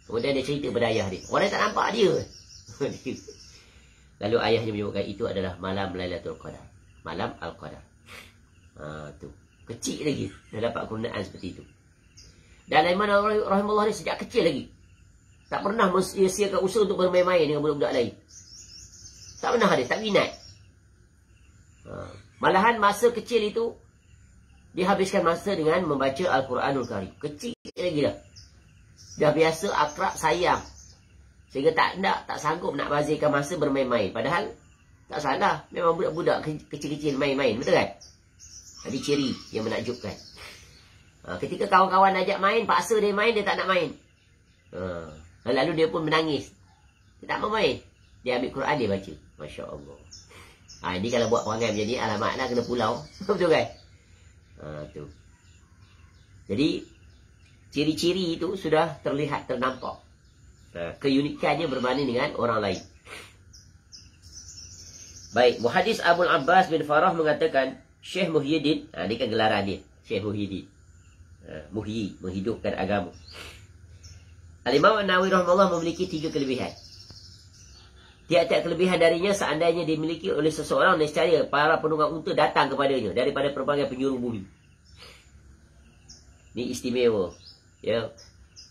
Kemudian dia cerita pada ayah dia. Orang tak nampak dia. Lalu ayahnya menyebutkan itu adalah malam Lailatul Qadar. Malam Al-Qadar. Tu. Kecil lagi dah dapat kegunaan seperti itu. Dan Imam Nawawi rahimahullah ni sejak kecil lagi tak pernah sia-siakan usaha untuk bermain-main dengan budak-budak lain. Tak pernah ada, tak minat. Malahan masa kecil itu dihabiskan masa dengan membaca Al-Quranul Karim. Kecil lagi dah. Dah biasa akrab sayang. Sehingga tak sanggup nak bazirkan masa bermain-main. Padahal tak salah. Memang budak-budak kecil-kecil main-main. Betul kan? Ada ciri yang menakjubkan. Ketika kawan-kawan ajak main, paksa dia main, dia tak nak main. Lalu dia pun menangis. Dia tak mau main. Dia ambil Quran, dia baca. Masya Allah. Ini kalau buat perangai macam ni, alamak lah kena pulau. Betul kan? Tu. Jadi ciri-ciri itu sudah terlihat, ternampak. Keunikannya berbanding dengan orang lain. Baik, muhaddis Abul Abbas bin Farah mengatakan Syekh Muhyiddin, ini kan gelaran dia, Syekh Muhyiddin. Muhyi, menghidupkan agama. Al-Imam An-Nawawi rahimahullah memiliki 3 kelebihan. Tiap-tiap kelebihan darinya seandainya dimiliki oleh seseorang, nescaya para penunggang unta datang kepadanya daripada pelbagai penjuru bumi. Ini istimewa, ya,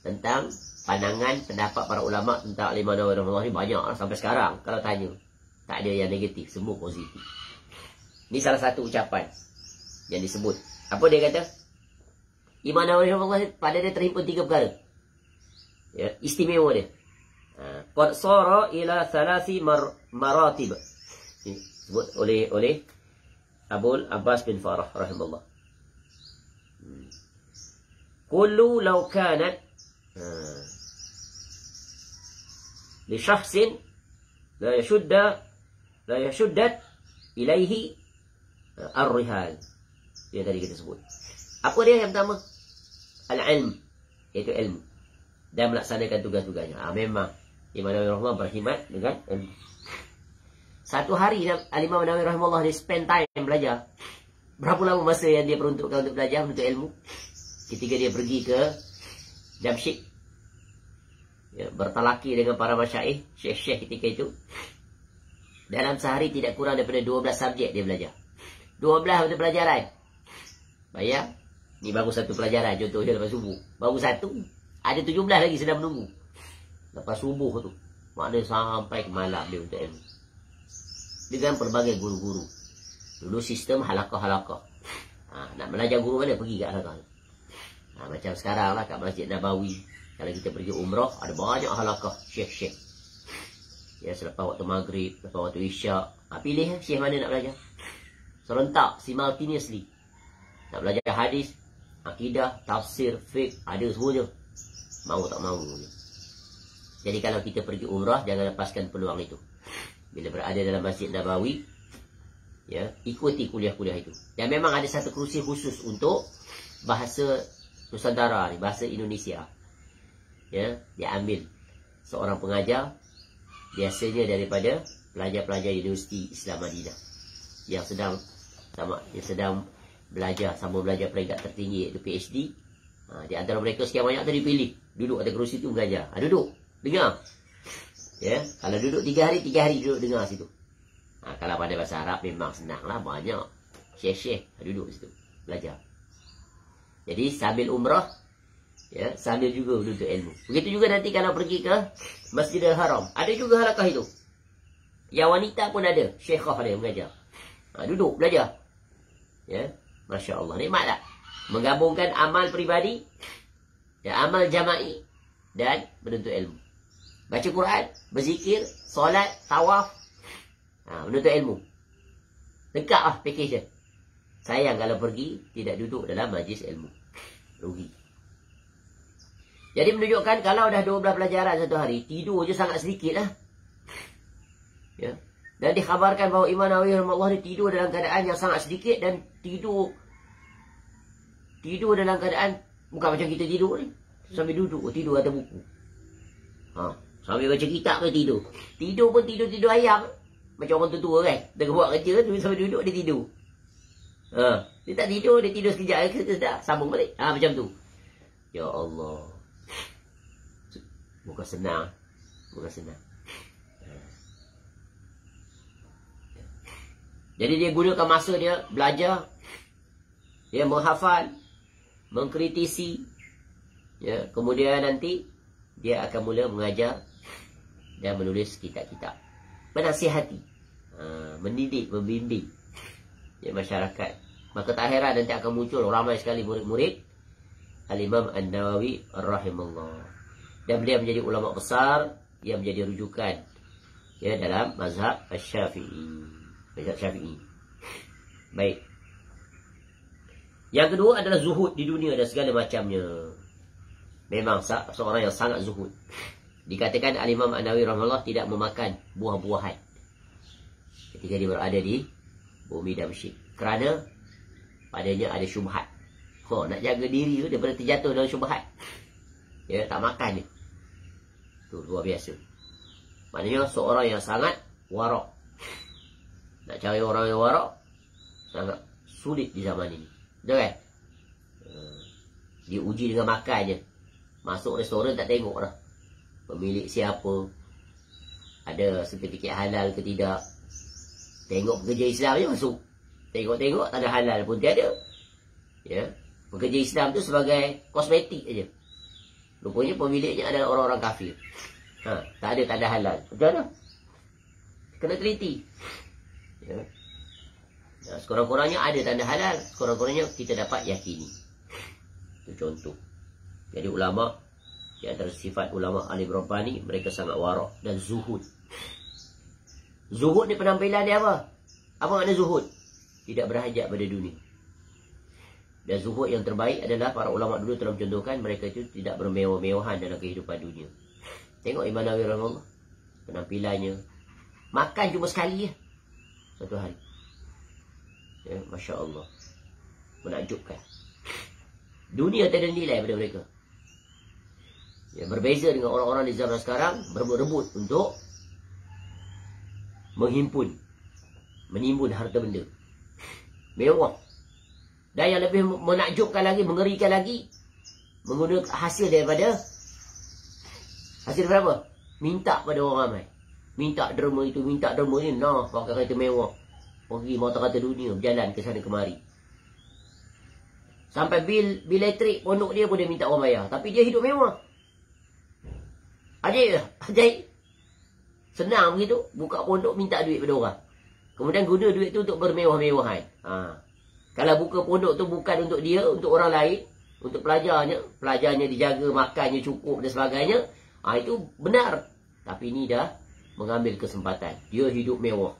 tentang pandangan pendapat para ulama tentang Al-Imam An-Nawawi rahimahullah ni banyak sampai sekarang. Kalau tanya, tak ada yang negatif, semua positif. Ini salah satu ucapan yang disebut. Apa dia kata? Imam Nawawi rahimahullah pada dia terhimpun 3 perkara. Ya, istimewa dia. Qad sara ila thalathi maratib. Disebut oleh Abul Abbas bin Farah rahimahullah. Kullu law kanat li shakhsin la yashuddat ilaihi ar-rihal. Dia tadi kita sebut. Apa dia yang pertama? Al-ilm, iaitu ilmu, dan melaksanakan tugas-tugasnya. Memang Imam Nawawi rahimahullah berkhidmat dengan ilmu. Satu hari Imam Nawawi rahimahullah dia spend time belajar. Berapa lama masa yang dia peruntukkan untuk belajar, untuk ilmu? Ketika dia pergi ke Damsyik, ya, bertalaki dengan para masyaikh, syekh-syekh ketika itu. Dalam sehari tidak kurang daripada 12 subjek dia belajar. 12 untuk pelajaran. Bayang, ni baru satu pelajaran, contohnya lepas subuh. Baru satu, ada 17 lagi sedang menunggu. Lepas subuh tu, maknanya sampai ke malam dia untuk ilmu. Dengan pelbagai guru-guru. Dulu sistem halaqah-halaqah. Nak belajar guru mana, pergi kat halaqah. Macam sekarang lah kat Masjid Nabawi. Kalau kita pergi umrah, ada banyak halaqah syekh-syekh. Ya, selepas waktu maghrib, selepas waktu isyak. Pilih syekh mana nak belajar. Serentak, simultaneously. Nak belajar hadis, akidah, tafsir, fiqh, ada semuanya. Mau tak mau. Jadi kalau kita pergi umrah, jangan lepaskan peluang itu. Bila berada dalam Masjid Nabawi, ya, ikuti kuliah-kuliah itu. Dan memang ada satu kursi khusus untuk bahasa Nusantara ni, bahasa Indonesia. Ya, dia ambil seorang pengajar, biasanya daripada pelajar-pelajar Universiti Islam Madinah yang sedang belajar, sambung belajar peringkat tertinggi, iaitu PhD. Di antara mereka sekian banyak tadi pilih duduk atas kerusi itu mengajar. Duduk, dengar. Ya, kalau duduk 3 hari duduk dengar situ. Kalau pada bahasa Arab memang senanglah, banyak syekh-syekh duduk situ belajar. Jadi sambil umrah, ya, sambil juga menuntut ilmu. Begitu juga nanti kalau pergi ke Masjidil Haram, ada juga halaqah itu. Yang wanita pun ada, syekhah dia mengajar. Duduk belajar. Ya, Masya Allah, nikmat tak? Menggabungkan amal peribadi, ya, amal jama'i, dan menuntut ilmu. Baca Quran, berzikir, solat, tawaf, menuntut ilmu. Lengkap lah package dia. Sayang kalau pergi tidak duduk dalam majlis ilmu. Rugi. Jadi menunjukkan kalau dah 12 pelajaran satu hari, tidur je sangat sedikit lah. Ya. Dan dikhabarkan bahawa Imam Nawawi rahimahullah ni tidur dalam keadaan yang sangat sedikit, dan tidur dalam keadaan bukan macam kita tidur ni. Sambil duduk, tidur atas buku. Sambil baca kitab ke tidur. Tidur pun tidur ayam. Macam orang tua kan. Dia buat kerja tu, sambil duduk dia tidur. Dia tak tidur, dia tidur sekejap, dia sambung balik. Macam tu. Ya Allah. Bukan senang. Jadi dia gunakan masa dia belajar, dia menghafal, mengkritisi, ya, kemudian nanti dia akan mula mengajar dan menulis kitab-kitab, menasihati, mendidik, membimbing, ya, masyarakat. Maka tak heran nanti akan muncul ramai sekali murid-murid Al-Imam An-Nawawi rahimahullah. Dan beliau menjadi ulama besar yang menjadi rujukan, ya, dalam mazhab Syafi'i. Mazhab Syafi'i. Baik. Yang kedua adalah zuhud di dunia dan segala macamnya. Memang seorang yang sangat zuhud. Dikatakan Al-Imam An-Nawawi rahimahullah tidak memakan buah-buahan ketika dia berada di bumi Damsyik, kerana padanya ada syubhat. Nak jaga diri tu daripada terjatuh dalam syubhat. Ya, tak makan dia. Tu, luar biasa. Maknanya seorang yang sangat warak. Nak cari orang yang warak sangat sulit di zaman ini. Betul kan? Dia uji dengan makan je. Masuk restoran tak tengok dah pemilik siapa, ada sertifikat halal ke tidak. Tengok pekerja Islam je masuk. Tengok-tengok tak ada halal pun tiada. Ya. Pekerja Islam tu sebagai kosmetik aja. Rupanya pemiliknya adalah orang-orang kafir. Tak ada halal. Macam mana? Kena teliti. Ya. Sekurang-kurangnya ada tanda halal. Sekurang-kurangnya kita dapat yakini. Itu contoh. Jadi ulama, di antara sifat ulama alim rabbani, mereka sangat warak dan zuhud. Zuhud ni penampilan dia apa? Apa makna zuhud? Tidak berhajat pada dunia. Dan zuhud yang terbaik adalah para ulama dulu telah mencontohkan mereka itu tidak bermewah-mewahan dalam kehidupan dunia. Tengok Imam Nawawi rahimahullah, penampilannya. Makan cuma sekali ya, satu hari. Ya, Masya Allah. Menakjubkan. Dunia tak ada nilai pada mereka. Ya, berbeza dengan orang-orang di zaman sekarang, berebut-rebut untuk menimbun harta benda. Mewah. Dan yang lebih menakjubkan lagi, mengerikan lagi, menggunakan hasil daripada apa? Minta pada orang ramai. Minta derma itu, minta derma ini. Nah, pakai kereta mewah. Pergi mata-mata dunia, berjalan ke sana kemari. Sampai bil elektrik pondok dia pun dia minta orang bayar. Tapi dia hidup mewah. Ajaib lah. Ajaib. Senang begitu. Buka pondok minta duit pada orang. Kemudian guna duit tu untuk bermewah-mewahan. Kalau buka pondok tu bukan untuk dia, untuk orang lain. Untuk pelajarnya. Pelajarnya dijaga, makannya cukup dan sebagainya. Itu benar. Tapi ini dah mengambil kesempatan. Dia hidup mewah.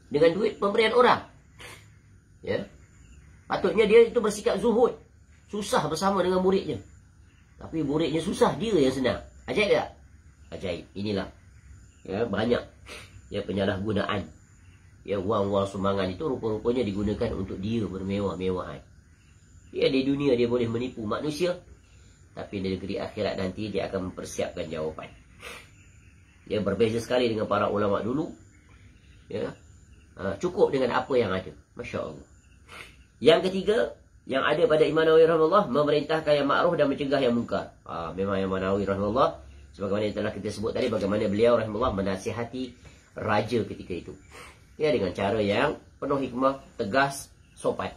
Dengan duit pemberian orang. Ya. Patutnya dia itu bersikap zuhud. Susah bersama dengan muridnya. Tapi muridnya susah, dia yang senang. Ajaib tak? Ajaib. Inilah. Ya, banyak. Ya, penyalahgunaan. Ya, wang-wang sumbangan itu rupa-rupanya digunakan untuk dia bermewah-mewahan. Ya, di dunia dia boleh menipu manusia. Tapi di negeri akhirat nanti dia akan mempersiapkan jawapan. Ya, berbeza sekali dengan para ulama dulu. Ya. Cukup dengan apa yang ada. Masya Allah. Yang ketiga, yang ada pada Imam Nawawi rahimahullah, memerintahkan yang ma'ruf dan mencegah yang munkar. Memang Imam Nawawi rahimahullah, sebagaimana yang telah kita sebut tadi, bagaimana beliau rahimahullah menasihati raja ketika itu. Ya, dengan cara yang penuh hikmah, tegas, sopan.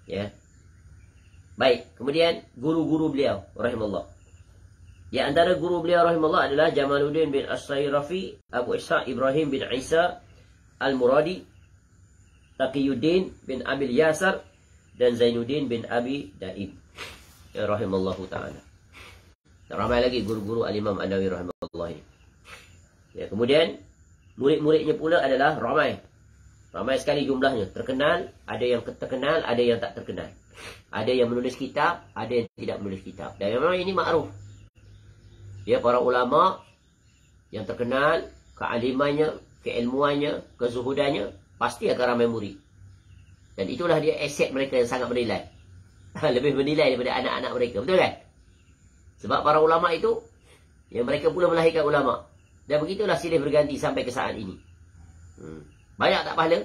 Ya. Baik, kemudian guru-guru beliau rahimahullah. Di antara guru beliau rahimahullah adalah Jamaluddin bin As-Sayrafi, Abu Ishaq Ibrahim bin Isa Al-Muradi, Taqiyuddin bin Abil Yasar, dan Zainuddin bin Abi Daib. Ya, rahimallahu ta'ala. Ramai lagi guru-guru Al-Imam An-Nawawi rahimahullah ini. Ya, kemudian murid-muridnya pula adalah ramai. Ramai sekali jumlahnya. Terkenal, ada yang terkenal, ada yang tak terkenal. Ada yang menulis kitab, ada yang tidak menulis kitab. Dan memang ini makruf. Ya, para ulama yang terkenal, kealimannya, keilmuannya, kezuhudannya, pasti akan ramai murid. Dan itulah dia aset mereka yang sangat bernilai. Lebih bernilai daripada anak-anak mereka. Betul kan? Sebab para ulama itu, yang mereka pula melahirkan ulama. Dan begitulah silih berganti sampai ke saat ini. Banyak tak pahala?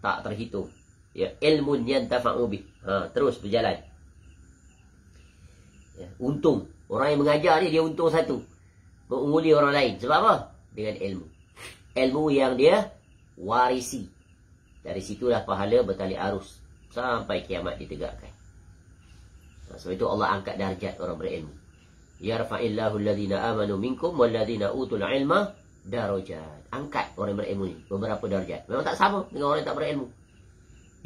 Tak terhitung. Ya, ilmun yantafa'u bih. Terus berjalan. Ya, untung. Orang yang mengajar dia untung satu. Mengunguli orang lain. Sebab apa? Dengan ilmu. Ilmu yang dia warisi. Dari situlah pahala bertali arus sampai kiamat ditegakkan. Sebab itu Allah angkat darjat orang berilmu. Yarfa'illahu alladhina amanu minkum walladhina utul ilma darajat. Angkat orang berilmu ini beberapa darjat. Memang tak sama dengan orang yang tak berilmu.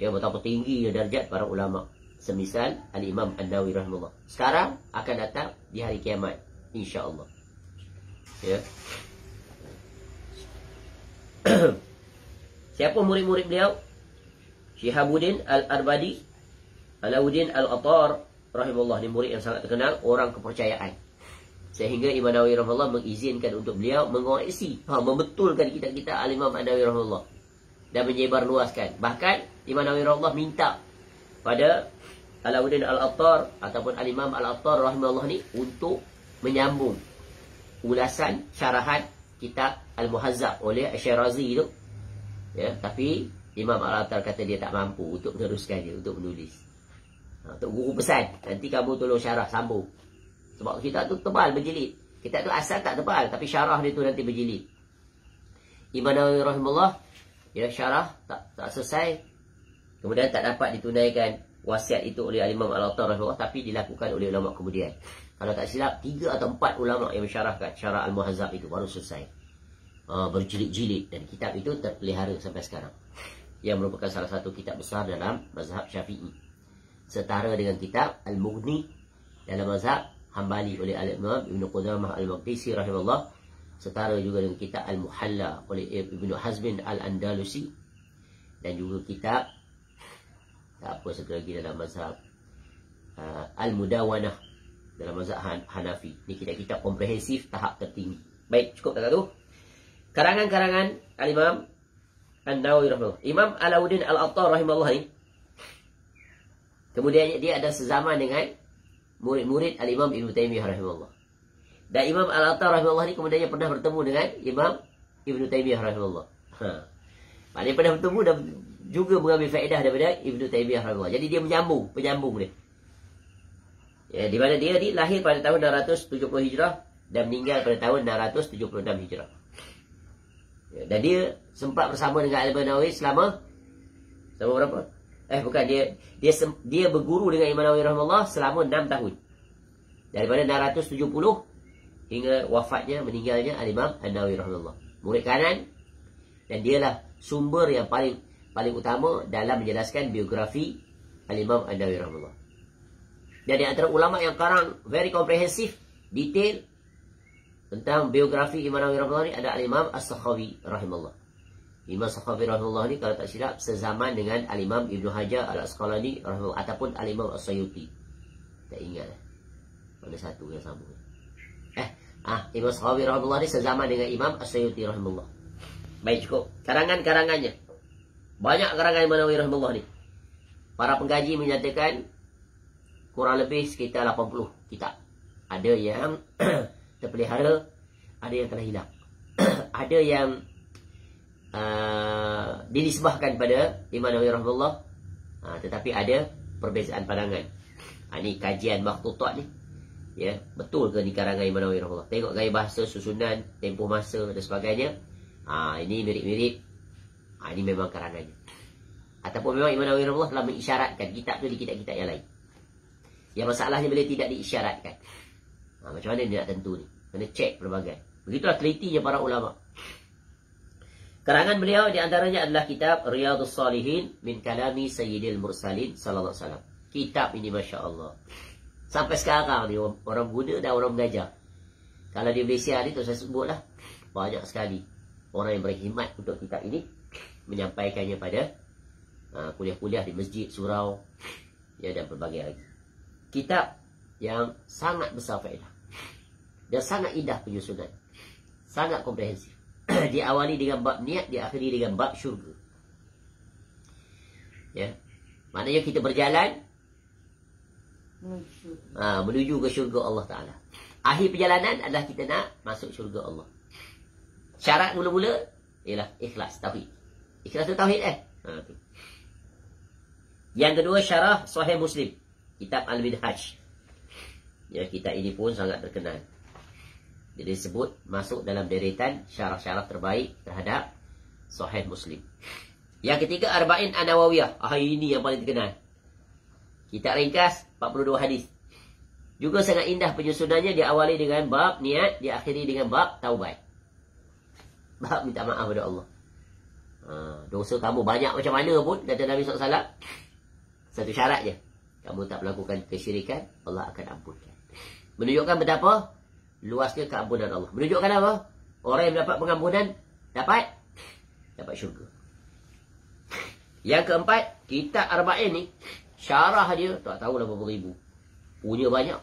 Ya, betapa tinggi darjat para ulama. Semisal Al-Imam An-Nawawi rahimahullah. Sekarang akan datang di hari kiamat, insya-Allah. Ya. Siapa murid-murid beliau? Syihabuddin Al-Arbadi, Alauddin Al-Attar rahimahullah, ni murid yang sangat terkenal, orang kepercayaan. Sehingga Imam Nawawi rahimahullah mengizinkan untuk beliau mengoreksi, membetulkan kitab-kitab Al-Imam An-Nawawi rahimahullah dan menyebar luaskan. Bahkan Imam Nawawi rahimahullah minta pada Alauddin Al-Attar ataupun Al-Imam Al-Attar rahimahullah ni untuk menyambung ulasan syarahan kitab Al-Muhazzab oleh Asy-Syirazi itu. Ya, tapi Imam Al-Attar kata dia tak mampu untuk meneruskannya, untuk menulis. Untuk guru pesan, nanti kamu tolong syarah, sambung. Sebab kitab tu tebal, berjilid. Kitab tu asal tak tebal, tapi syarah dia tu nanti berjilid. Imam Nawawi rahimahullah, ya, syarah tak selesai. Kemudian tak dapat ditunaikan wasiat itu oleh Imam Al-Attar rahimahullah, tapi dilakukan oleh ulama kemudian. Kalau tak silap, 3 atau 4 ulama yang mensyarahkan syarah Al-Muhazzab itu baru selesai. Berjilid-jilid, dan kitab itu terpelihara sampai sekarang. Yang merupakan salah satu kitab besar dalam mazhab Syafi'i. Setara dengan kitab Al-Mughni dalam mazhab Hambali oleh Al-Imam Ibn Qudamah Al-Maqdisi rahimahullah. Setara juga dengan kitab Al-Muhalla oleh Ibn Hazm Al-Andalusi. Dan juga kitab satu lagi dalam mazhab Al-Mudawanah dalam mazhab Hanafi. Ini kitab-kitab komprehensif tahap tertinggi. Baik, cukup tak tu. Karangan-karangan Al-Imam An-Nawawi rahimahullah. Imam Alauddin Al-Attar rahimahullah ni, kemudian dia ada sezaman dengan murid-murid Al-Imam Ibn Taymiyah rahimahullah. Dan Imam Al-Attar rahimahullah ni kemudiannya pernah bertemu dengan Imam Ibn Taymiyah rahimahullah. Maknanya pernah bertemu dan juga mengambil faedah daripada Ibn Taymiyah rahimahullah. Jadi dia penyambung dia. Ya, di mana dia lahir pada tahun 670 Hijrah dan meninggal pada tahun 676 Hijrah. Ya, dan dia sempat bersama dengan Al-Imam Nawawi selama berapa? Bukan, dia berguru dengan Imam Nawawi rahimahullah selama 6 tahun. Daripada 670 hingga wafatnya, meninggalnya Al-Imam An-Nawawi rahimahullah. Murid kanan, dan dialah sumber yang paling utama dalam menjelaskan biografi Al-Imam An-Nawawi rahimahullah. Dan di antara ulama yang karang very komprehensif, detail tentang biografi Imam Nawawi rahimahullah ni ada Al-Imam As-Sakhawi rahimahullah. Imam Sakhawi rahimahullah ni kalau tak silap sezaman dengan Al-Imam Ibn Hajar Al-Asqalani rahimahullah, ataupun Al-Imam As-Sayuti. Tak ingat mana satu yang sama. Imam Sakhawi rahimahullah ni sezaman dengan Imam As-Sayuti rahimahullah. Baik, cukup. Karangan-karangannya, banyak karangan Imam Nawawi rahimahullah ni. Para pengkaji menyatakan kurang lebih sekitar 80 kitab. Ada yang terpelihara, ada yang telah hilang. Ada yang dinisbahkan pada Imam Nawawi rahimahullah, tetapi ada perbezaan pandangan. Ini kajian makhtutat ni, ya, betul ke ni karangan Imam Nawawi rahimahullah? Tengok gaya bahasa, susunan, tempoh masa dan sebagainya. Ini mirip-mirip. Ini memang karangannya. Ataupun memang Imam Nawawi rahimahullah telah mengisyaratkan kitab tu di kitab-kitab yang lain. Yang masalahnya bila tidak diisyaratkan. Macam mana dia nak tentu ni? Kena cek pelbagai. Begitulah telitinya para ulama. Karangan beliau di antaranya adalah kitab Riyadhus Salihin min kalami Sayyidil Mursalin sallallahu alaihi wasallam. Kitab ini Masya Allah, sampai sekarang ni orang guna dan orang mengajar. Kalau di Malaysia ni tu saya sebutlah, banyak sekali orang yang berkhidmat untuk kitab ini, menyampaikannya pada kuliah-kuliah di masjid, surau, ya, dan berbagai lagi. Kitab yang sangat besar faedah dan sangat indah penyusunan, sangat komprehensif. Diawali dengan bab niat, diakhiri dengan bab syurga. Ya, maknanya kita berjalan menuju ke syurga Allah Ta'ala. Akhir perjalanan adalah kita nak masuk syurga Allah. Syarat mula-mula ialah ikhlas, tauhid. Ikhlas tu tauhid tu. Yang kedua, syarah Sahih Muslim, kitab Al-Minhaj. Ya, kitab ini pun sangat terkenal. Jadi disebut masuk dalam deretan syarah-syarah terbaik terhadap Sahih Muslim. Yang ketiga, Arba'in An-Nawawiyah. Ini yang paling terkenal. Kitab ringkas 42 hadis. Juga sangat indah penyusunannya, diawali dengan bab niat, diakhiri dengan bab taubat. Bab minta maaf kepada Allah. Dosa kamu banyak macam mana pun, kata Nabi SAW, satu syarat je, kamu tak melakukan kesyirikan, Allah akan ampunkan. Menunjukkan betapa luasnya keampunan Allah. Menunjukkan apa? Orang yang mendapat pengampunan dapat syurga. Yang keempat, kitab Arba'in ni, syarah dia tak tahu berapa ribu. Punya banyak.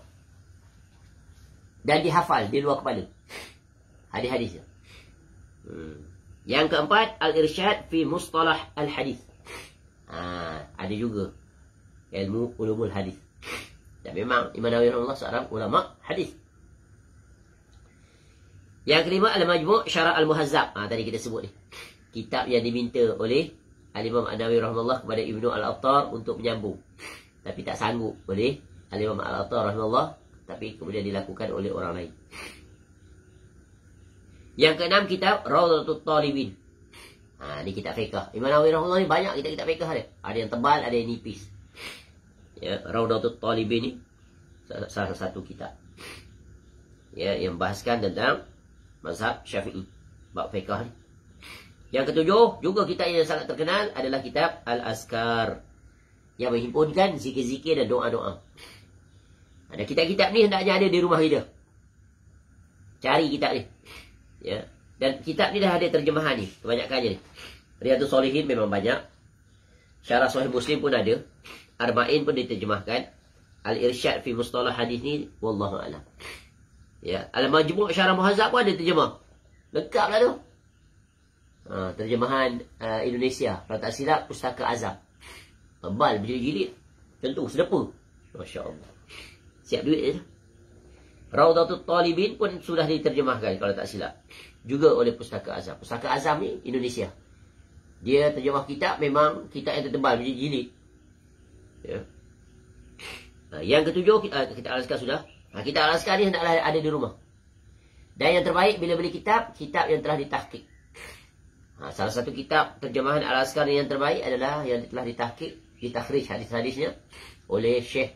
Dan dihafal di luar kepala hadis-hadisnya. Yang keempat, Al-Irsyad fi Mustalah Al-Hadis. Ada juga ilmu ulumul hadis. Dan memang Imam Nawawi rahimahullah seorang ulama hadis. Yang kelima, Al-Majmu' Syarah Al-Muhazzab. Tadi kita sebut ni. Kitab yang diminta oleh Al-Imam An-Nawawi rahimahullah kepada Ibnu Al-Attar untuk menyambung. Tapi tak sanggup oleh Al-Imam Al-Attar rahimahullah. Tapi kemudian dilakukan oleh orang lain. Yang keenam, kitab Rawdatul Talibin. Ni kitab fiqh. Imam Nawawi rahimahullah ni banyak kitab fiqh ada. Ada yang tebal, ada yang nipis. Ya, Rawdatul Talibin ni salah satu kitab. Ya, yang bahaskan tentang mazhab Syafi'i, bab fiqh ni. Yang ketujuh, juga kitab yang sangat terkenal adalah kitab Al-Azkar, yang menghimpunkan zikir-zikir dan doa-doa. Ada kitab-kitab ni hendaknya ada di rumah kita. Cari kitab ni. Ya. Dan kitab ni dah ada terjemahan ni, kebanyakannya ni. Riyadhus Shalihin memang banyak. Syarah Sahih Muslim pun ada. Arba'in pun diterjemahkan. Al-Irsyad fi Mustalah Hadis ni wallahu a'lam. Ya, Al-Majmu' Syarah Muhazzab pun ada terjemah. Lengkap lah tu. Terjemahan Indonesia. Kalau tak silap, Pustaka Azam. Tebal, berjilid-jilid. Tentu, sedepa. Masya Allah. Siap duit je. Rawdatul Talibin pun sudah diterjemahkan kalau tak silap. Juga oleh Pustaka Azam. Pustaka Azam ni Indonesia. Dia terjemah kitab memang kitab yang tertebal, berjilid. Ya. Yang ketujuh, kita Al-Azkar sudah. Kitab Al-Azkar ni hendaklah ada di rumah. Dan yang terbaik bila beli kitab, kitab yang telah ditahqiq. Salah satu kitab terjemahan Al-Azkar yang terbaik adalah yang telah ditahqiq, ditakhrij hadis-hadisnya oleh Syekh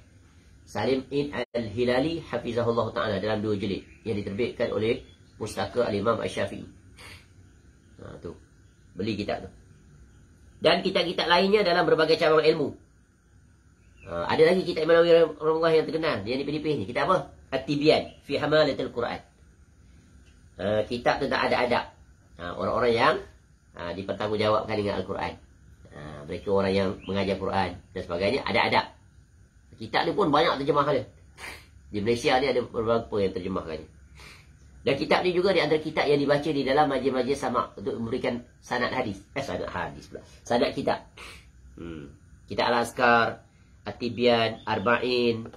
Salim In Al-Hilali hafizahullah ta'ala dalam 2 jilid yang diterbitkan oleh Pustaka Al-Imam Asy-Syafi'i. Tu. Beli kitab tu. Dan kitab-kitab lainnya dalam berbagai cabang ilmu. Ada lagi kitab Imam Nawawi rahimahullah yang terkenal, yang dipilih ni. Kitab apa? At-Tibyan fi Hamalatil Quran. Kitab tentang adab-adab. Orang-orang yang dipertanggungjawabkan dengan Al-Quran. Mereka orang yang mengajar Quran dan sebagainya, adab-adab. Kitab ni pun banyak terjemah dia. Di Malaysia ni ada beberapa yang terjemahkannya. Dan kitab ni juga di antara kitab yang dibaca di dalam majlis-majlis sama' untuk memberikan sanad hadis. Sanad hadis pula. Sanad kitab. Kitab Al-Azkar, At-Tibyan, Arba'in,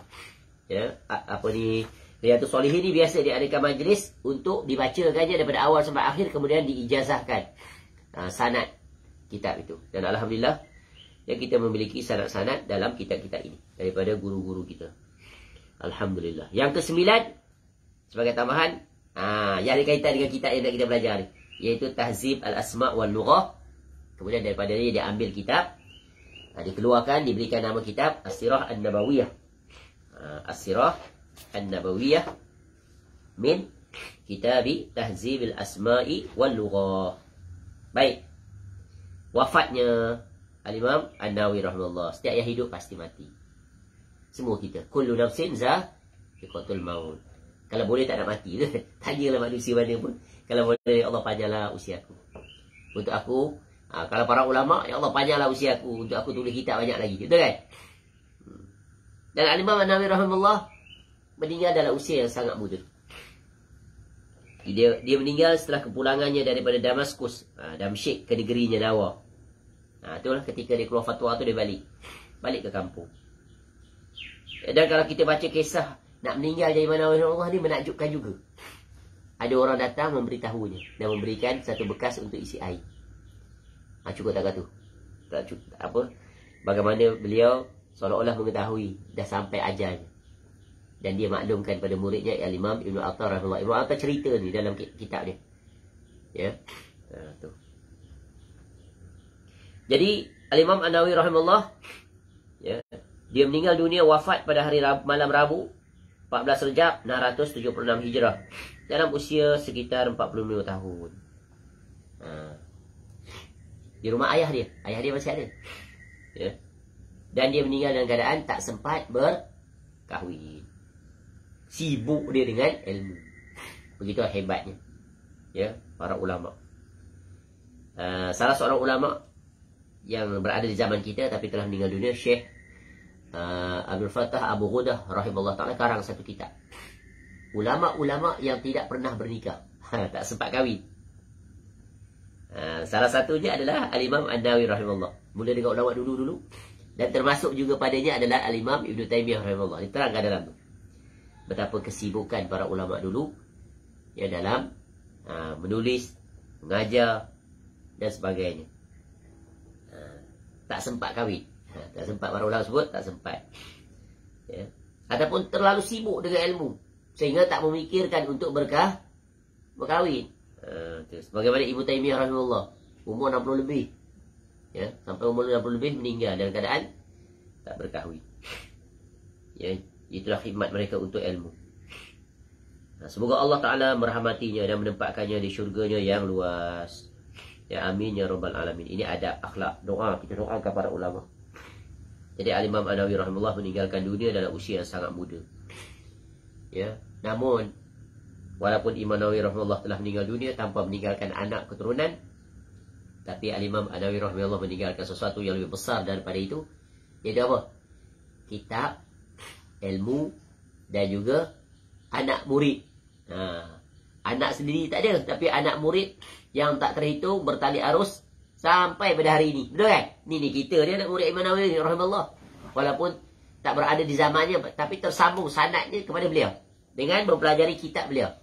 ya, Riyadhus Shalihin ni biasa diadakan majlis untuk dibacakannya daripada awal sampai akhir, kemudian diijazahkan sanad kitab itu. Dan alhamdulillah ya, kita memiliki sanad-sanad dalam kitab-kitab ini daripada guru-guru kita. Alhamdulillah. Yang kesembilan sebagai tambahan, yang ada kaitan dengan kitab yang nak kita belajar ni, iaitu Tahzib Al-Asma' wal Lughah. Kemudian daripada ni dia ambil kitab, dikeluarkan, diberikan nama kitab As-Sirah An-Nabawiyah. As-Sirah An-Nabawiyah min Kitabi Tahzib Al-Asma'i wal Lughah. Baik. Wafatnya Al-Imam An-Nawawi rahimahullah. Setiap yang hidup pasti mati. Semua kita. Kullu nafsin za'iqatul maut. Kalau boleh tak nak mati. Tanyalah manusia mana pun. Kalau boleh, Allah panjanglah usia aku. Untuk aku, kalau para ulama, ya Allah panjanglah usia aku untuk aku tulis kitab banyak lagi. Betul kan? Dan Al-Imam An-Nawawi rahimahullah meninggal dalam usia yang sangat muda. Dia meninggal setelah kepulangannya daripada Damaskus, Damsyik, ke negerinya Nawa. Itulah ketika dia keluar fatwa tu, dia balik ke kampung. Dan kalau kita baca kisah nak meninggal jadi Imam Nawawi rahimahullah ni, menakjubkan juga. Ada orang datang memberitahunya dan memberikan satu bekas untuk isi air. Cukup tak kata tu? Tak cukup. Apa? Bagaimana beliau seolah-olah mengetahui dah sampai ajalnya. Dan dia maklumkan pada muridnya Al-Imam Ibnu Attar rahimahullah. Ibnu Attar cerita ni dalam kitab dia. Ya. Tu. Jadi Al-Imam An-Nawawi rahimahullah, ya, dia meninggal dunia, wafat pada hari malam Rabu 14 Rejab 676 Hijrah dalam usia sekitar 45 tahun. Di rumah ayah dia. Ayah dia masih ada. Ya. Dan dia meninggal dalam keadaan tak sempat berkahwin. Sibuk dia dengan ilmu. Begitu hebatnya. Ya, para ulama. Salah seorang ulama yang berada di zaman kita tapi telah meninggal dunia, Syekh Abdul Fattah Abu Ghudah rahimahullah ta'ala, karang satu kitab. Ulama-ulama yang tidak pernah bernikah. Tak sempat kahwin. Salah satunya adalah Al-Imam An-Nawawi rahimahullah. Mula dengan ulama dulu-dulu. Dan termasuk juga padanya adalah Al-Imam Ibn Taymiyah rahimahullah. Diterangkan dalam tu betapa kesibukan para ulama dulu ya dalam menulis, mengajar dan sebagainya. Tak sempat kahwin. Tak sempat, para ulama sebut tak sempat. Ya. Ataupun terlalu sibuk dengan ilmu sehingga tak memikirkan untuk berkahwin. Sebagaimana Ibnu Taimiyah rahimahullah, umur 60 lebih. Ya, sampai umur 60 lebih meninggal dalam keadaan tak berkahwin. Ya, itulah khidmat mereka untuk ilmu. Semoga Allah Ta'ala merahmatinya dan menempatkannya di syurganya yang luas. Ya, amin ya rabbal alamin. Ini adab, akhlak, doa. Kita doakan para ulama. Jadi Al-Imam An-Nawawi rahimahullah meninggalkan dunia dalam usia yang sangat muda. Ya, namun walaupun Imam Nawawi rahimahullah telah meninggal dunia tanpa meninggalkan anak keturunan, tapi Al-Imam An-Nawawi rahimahullah meninggalkan sesuatu yang lebih besar daripada itu. Iaitu apa? Kitab, ilmu dan juga anak murid. Anak sendiri tak ada, tapi anak murid yang tak terhitung bertali arus sampai pada hari ini. Betul kan? Ni kita ni anak murid Imam Nawawi rahimahullah. Walaupun tak berada di zamannya, tapi tersambung sanadnya kepada beliau dengan mempelajari kitab beliau.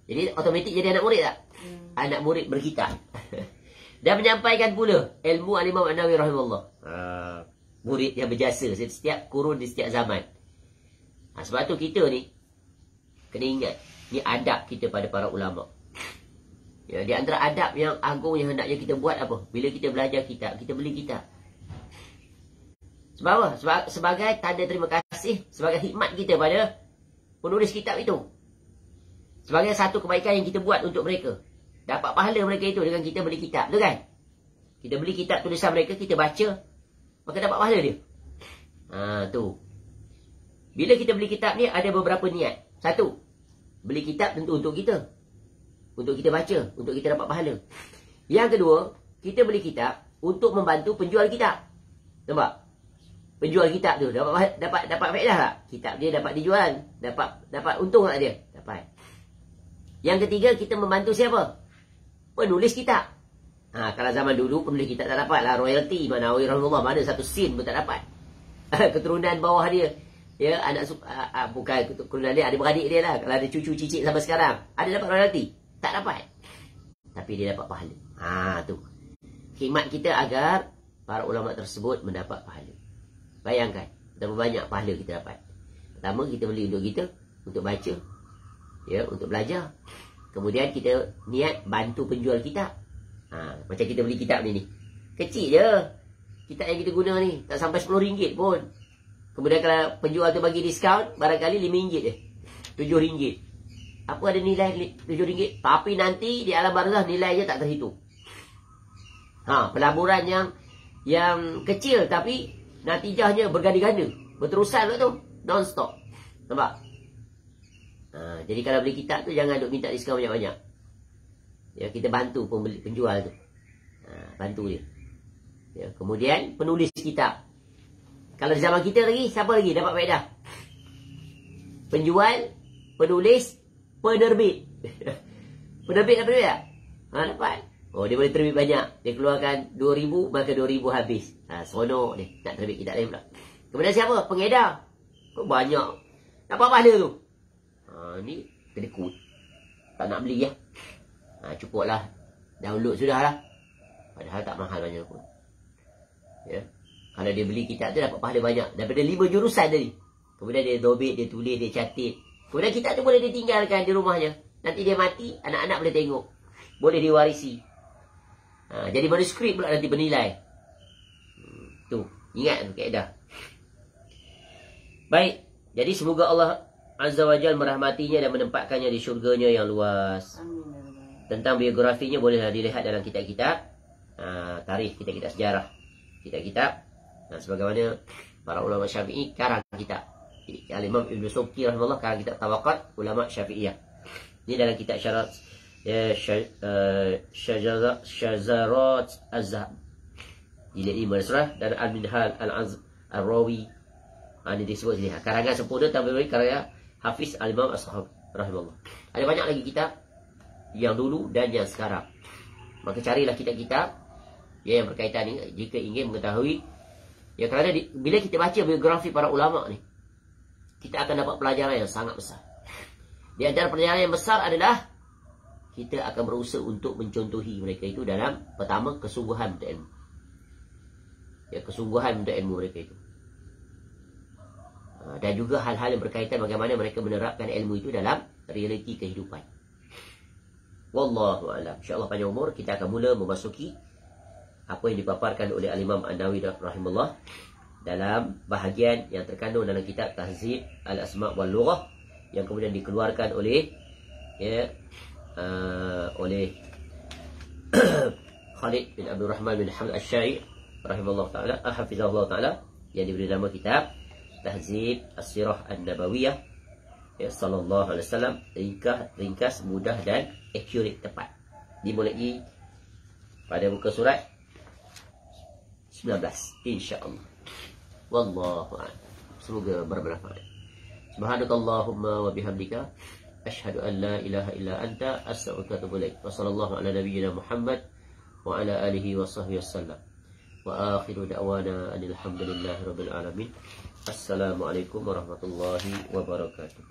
Jadi otomatik jadi anak murid tak? Anak murid berkitab. Dan menyampaikan pula ilmu Al-Imam An-Nawawi rahimahullah. Murid yang berjasa setiap kurun di setiap zaman. Sebab tu kita ni kena ingat, ni adab kita pada para ulama. Ya, di antara adab yang agung yang hendaknya kita buat apa? Bila kita belajar kitab, kita beli kitab. Sebab apa? Sebagai tanda terima kasih, sebagai khidmat kita pada penulis kitab itu. Sebagai satu kebaikan yang kita buat untuk mereka. Dapat pahala mereka itu dengan kita beli kitab. Betul kan? Kita beli kitab tulisan mereka, kita baca, maka dapat pahala dia. Tu. Bila kita beli kitab ni ada beberapa niat. Satu, beli kitab tentu untuk kita. Untuk kita baca, untuk kita dapat pahala. Yang kedua, kita beli kitab untuk membantu penjual kitab. Nampak? Penjual kitab tu dapat faedah tak? Kitab dia dapat dijual, dapat untung tak dia? Dapat. Yang ketiga, kita membantu siapa? Penulis kitab. Kalau zaman dulu penulis kitab tak dapat lah royalty, mana rahimahullah, mana satu sen pun tak dapat. Keturunan bawah dia, ya, anak bukan keturunan dia, adik-beradik dia lah. Kalau ada cucu cicit sampai sekarang, ada dapat royalty? Tak dapat. Tapi dia dapat pahala. Tu. Khidmat kita agar para ulama tersebut mendapat pahala. Bayangkan, betapa banyak pahala kita dapat. Pertama, kita beli untuk kita, untuk baca, ya, untuk belajar. Kemudian kita niat bantu penjual kitab. Macam kita beli kitab ni. Kecil je. Kitab yang kita guna ni, tak sampai RM10 pun. Kemudian kalau penjual tu bagi diskaun, barangkali RM5 je. RM7. Apa ada nilai RM7? Tapi nanti di alam barzah nilainya tak terhitung. Pelaburan yang kecil tapi natijahnya berganda-ganda. Berterusan lah tu. Non-stop. Nampak? Jadi kalau beli kitab tu jangan duk minta diskaun banyak-banyak. Ya, kita bantu penjual tu. Bantu dia. Ya, kemudian penulis kitab. Kalau di zaman kita lagi, siapa lagi dapat faedah? Penjual, penulis, penerbit. Penerbit dapat duit tak? Dapat. Dia boleh terbit banyak. Dia keluarkan 2,000, maka 2,000 habis. Seronok dia. Nak terbit kitab lain pula. Kemudian siapa? Pengedar. Kok banyak. Dapat pahala tu. Ni kedekut. Tak nak beli ya. Cukuplah. Download sudah lah. Padahal tak mahal banyak pun. Ya. Kalau dia beli kitab tu dapat pahala banyak. Daripada 5 jurusan tadi. Kemudian dia dobit, dia tulis, dia catat. Kemudian kitab tu boleh ditinggalkan di rumahnya. Nanti dia mati, anak-anak boleh tengok. Boleh diwarisi. Jadi manuskrip pula nanti bernilai. Tu, ingat tu kaedah. Baik, jadi semoga Allah Azza wa Jal merahmatinya dan menempatkannya di syurganya yang luas. Tentang biografinya bolehlah dilihat dalam kitab-kitab tarikh, kitab-kitab sejarah, kitab-kitab. Sebagaimana para ulama Syafi'i karang kitab. Al-Imam Ibn Subki rahimahullah karang kitab Tabaqat ulama Syafi'iyah. Ini dalam kitab syarat Syazarat Az-Zahab jilid 5 surah dan Al-Minhal Al-Rawi. Ini disebut sini. Karangan sempurna tambah karya Hafiz Al-Imam As-Sahab rahimahullah. Ada banyak lagi kitab yang dulu dan yang sekarang. Maka carilah kitab-kitab yang berkaitan ini jika ingin mengetahui. Ya, kerana bila kita baca biografi para ulama ni, kita akan dapat pelajaran yang sangat besar. Di antara pelajaran yang besar adalah kita akan berusaha untuk mencontohi mereka itu dalam pertama kesungguhan untuk ilmu. Ya, kesungguhan untuk ilmu mereka itu. Dan juga hal-hal yang berkaitan bagaimana mereka menerapkan ilmu itu dalam realiti kehidupan. Wallahu a'lam. InsyaAllah panjang umur kita akan mula memasuki apa yang dipaparkan oleh Al-Imam An-Nawawi rahimahullah dalam bahagian yang terkandung dalam kitab Tahzib Al-Asma' wal Lughah yang kemudian dikeluarkan oleh oleh Khalid bin Abdul Rahman bin Hamd Asy-Syai' rahimahullah taala, hafizahullah taala, yang diberi nama kitab Tahzib As-Sirah An-Nabawiyah, ya, sallallahu alaihi wasallam, ringkas, mudah dan accurate, tepat. Dimulai pada muka surat 19 insya-Allah. Wallahu a'lam. Semoga bermanfaat. Subhanakallahumma wa bihamdika asyhadu an la ilaha illa anta astaghfiruka wa atubu ilaik. Wa sallallahu ala nabiyyina Muhammad wa ala alihi wa sahbihi wasallam. Wa akhiru da'wana alhamdulillahi rabbil alamin. Assalamualaikum warahmatullahi wabarakatuh.